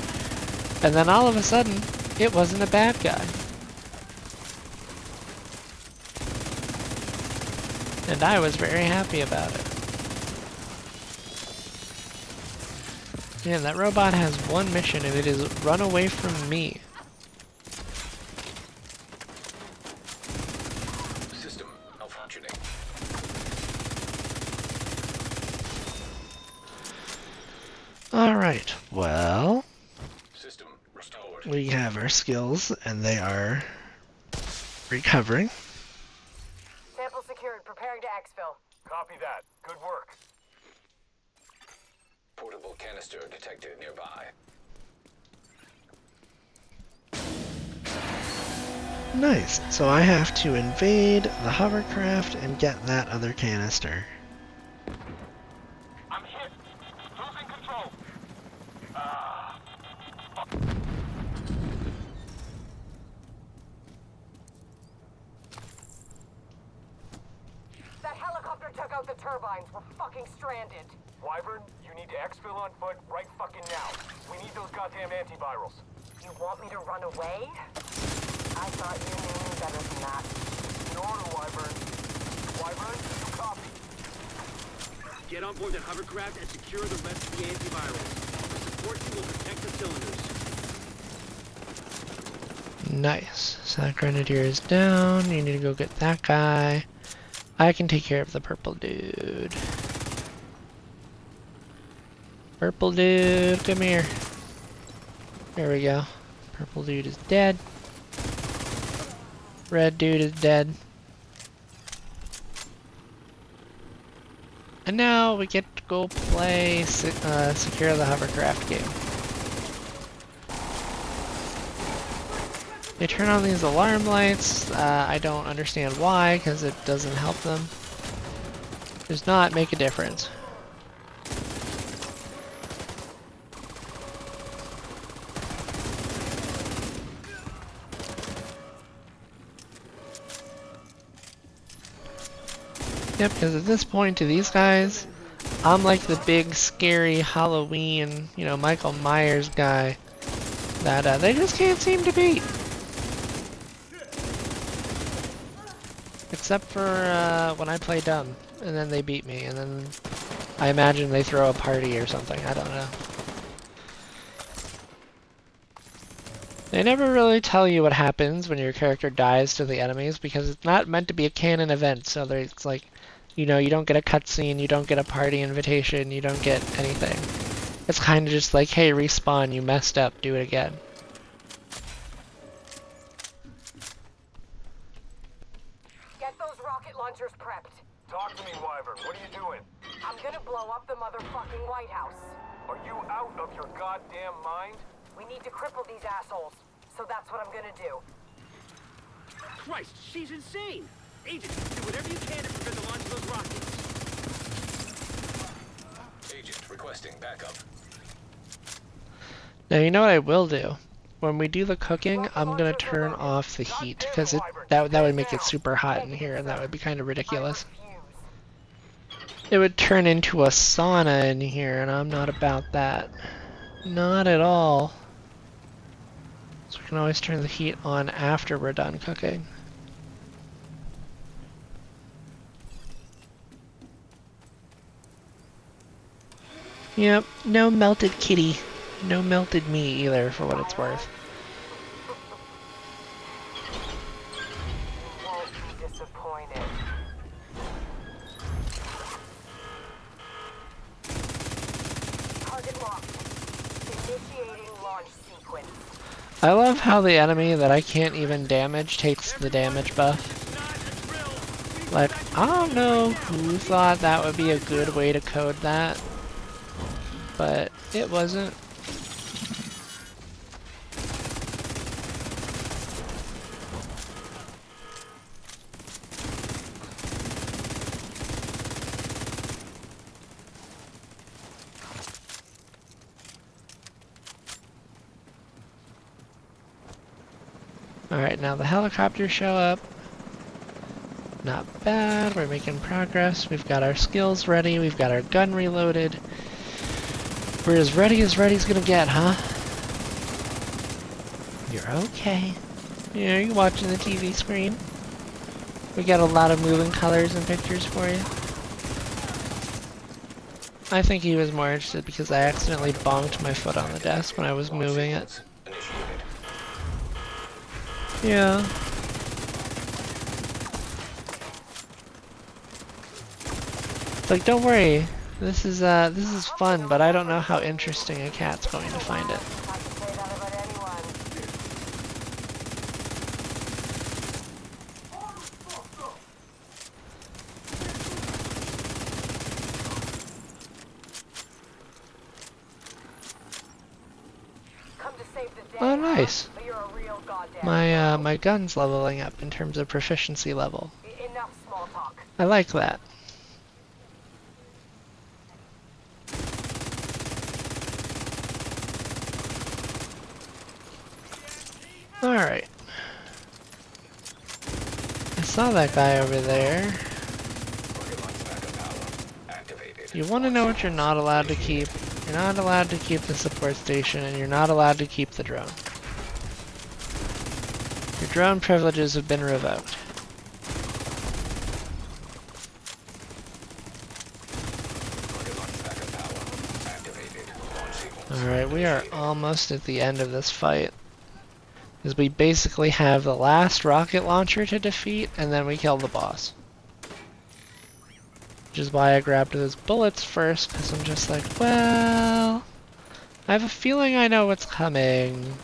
And then all of a sudden, it wasn't a bad guy. And I was very happy about it. Man, that robot has one mission, and it is run away from me. System malfunctioning. Alright, well, System restored. we have our skills, and they are recovering. Sample secured. Preparing to exfil. Copy that. Good work. Portable canister detected nearby. Nice. So I have to invade the hovercraft and get that other canister. I'm hit. Losing control. That helicopter took out the turbines. We're fucking stranded. Wyvern, you need to exfil on foot right fucking now. We need those goddamn antivirals. You want me to run away? I thought you knew me better than that. In order, Wyvern. Wyvern, you copy. Get on board that hovercraft and secure the rest of the antivirals. The support team will protect the cylinders. Nice. So that grenadier is down. You need to go get that guy. I can take care of the purple dude. Purple dude, come here. There we go. Purple dude is dead. Red dude is dead. And now we get to go play Secure the Hovercraft game. They turn on these alarm lights. I don't understand why, because it doesn't help them. Does not make a difference. Yep, because at this point to these guys, I'm like the big scary Halloween, you know, Michael Myers guy that they just can't seem to beat. Except for when I play dumb, and then they beat me, and then I imagine they throw a party or something, I don't know. They never really tell you what happens when your character dies to the enemies, because it's not meant to be a canon event, so it's like, you know, you don't get a cutscene, you don't get a party invitation, you don't get anything. It's kind of just like, hey, respawn, you messed up, do it again. Get those rocket launchers prepped. Talk to me, Wyvern. What are you doing? I'm gonna blow up the motherfucking White House. Are you out of your goddamn mind? We need to cripple these assholes. So that's what I'm gonna do. Christ, she's insane! Agent, do whatever you can to prevent the launch of those rockets. Agent requesting backup. Now you know what I will do? When we do the cooking, I'm gonna turn off the heat, because that would make it super hot in here, and that would be kind of ridiculous. It would turn into a sauna in here, and I'm not about that. Not at all. So we can always turn the heat on after we're done cooking. Yep, no melted kitty. No melted me either, for what it's worth. You won't be disappointed. Target locked. Initiating launch sequence. I love how the enemy that I can't even damage takes the damage buff. Like, I don't know who thought that would be a good way to code that, but it wasn't. Alright, now the helicopters show up. Not bad, we're making progress. We've got our skills ready, we've got our gun reloaded. We're as ready's gonna get, huh? You're okay. Yeah, you're watching the TV screen. We got a lot of moving colors and pictures for you. I think he was more interested because I accidentally bonked my foot on the desk when I was moving it. Initiated. Yeah. Like, don't worry. This is fun, but I don't know how interesting a cat's going to find it. I can say that about anyone. Come to save the day. Oh, nice. But you're a real goddamn. My gun's leveling up in terms of proficiency level. Enough small talk. I like that. Alright. I saw that guy over there. Rocket launch backup power activated. You want to know what you're not allowed to keep? You're not allowed to keep the support station, and you're not allowed to keep the drone. Your drone privileges have been revoked. Rocket launch backup power activated. Launch sequence. Alright, we are almost at the end of this fight. Because we basically have the last rocket launcher to defeat, and then we kill the boss. Which is why I grabbed those bullets first, because I'm just like, well, I have a feeling I know what's coming,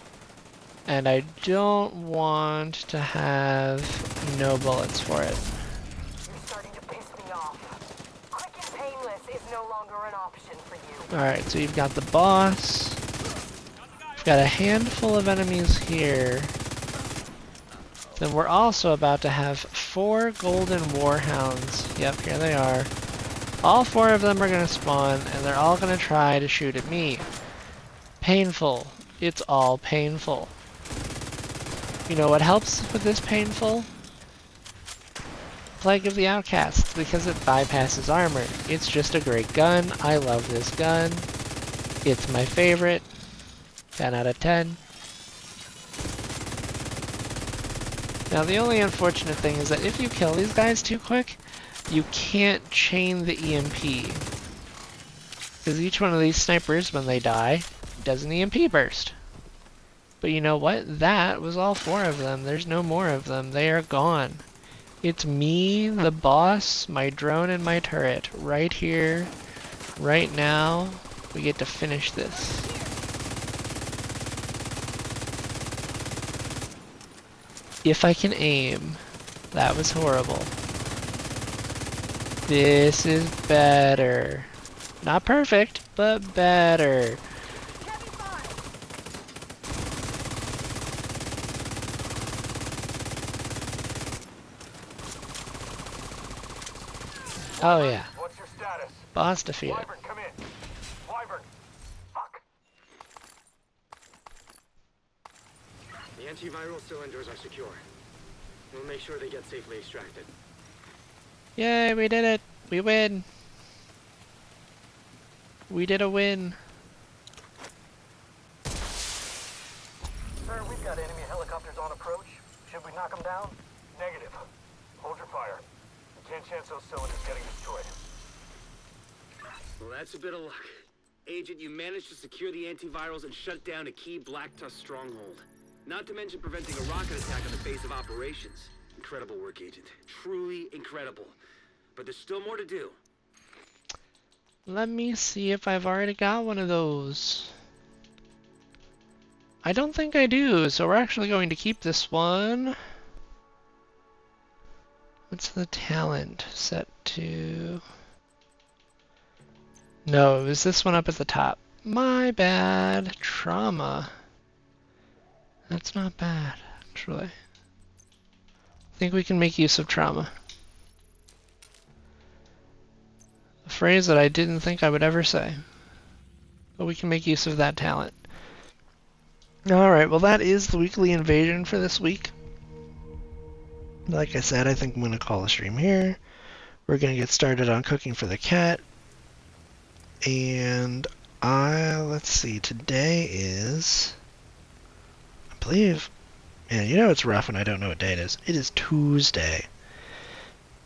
and I don't want to have no bullets for it. You're starting to piss me off. Quick and painless is no longer an option for you. Alright, so you've got the boss. We've got a handful of enemies here. Then we're also about to have 4 golden warhounds. Yep, here they are. All 4 of them are going to spawn, and they're all going to try to shoot at me. Painful. It's all painful. You know what helps with this painful? Plague of the Outcasts, because it bypasses armor. It's just a great gun. I love this gun. It's my favorite. 10 out of 10. Now the only unfortunate thing is that if you kill these guys too quick, you can't chain the EMP. Because each one of these snipers, when they die, does an EMP burst. But you know what? That was all 4 of them. There's no more of them. They are gone. It's me, the boss, my drone, and my turret. Right here, right now, we get to finish this. If I can aim. That was horrible. This is better. Not perfect, but better. Oh yeah, What's your status? boss defeated. Wyvern, come in. Wyvern. Fuck. The antiviral cylinders are secure. We'll make sure they get safely extracted. Yay, we did it! We win! We did a win! Sir, we've got enemy helicopters on approach. Should we knock them down? Negative. Hold your fire. We can't chance those cylinders getting destroyed. Well, that's a bit of luck. Agent, you managed to secure the antivirals and shut down a key Black Tusk stronghold. Not to mention preventing a rocket attack on the base of operations. Incredible work, Agent. Truly incredible. But there's still more to do. Let me see if I've already got one of those. I don't think I do, so we're actually going to keep this one. What's the talent set to? No, it was this one up at the top. My bad. Trauma. That's not bad, actually. I think we can make use of trauma. A phrase that I didn't think I would ever say. But we can make use of that talent. Alright, well that is the weekly invasion for this week. Like I said, I think I'm going to call the stream here. We're going to get started on cooking for the cat. And let's see, today is, I believe, and you know it's rough when I don't know what day it is. It is Tuesday.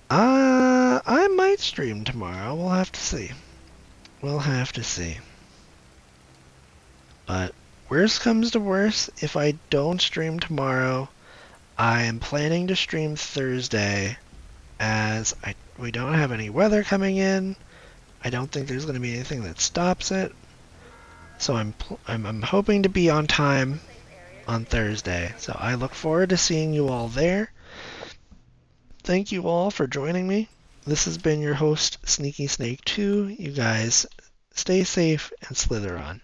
I might stream tomorrow. We'll have to see. We'll have to see. But worst comes to worst, if I don't stream tomorrow, I am planning to stream Thursday, as we don't have any weather coming in. I don't think there's going to be anything that stops it. So I'm hoping to be on time on Thursday. So I look forward to seeing you all there. Thank you all for joining me. This has been your host, Sneaky Snake 2. You guys stay safe and slither on.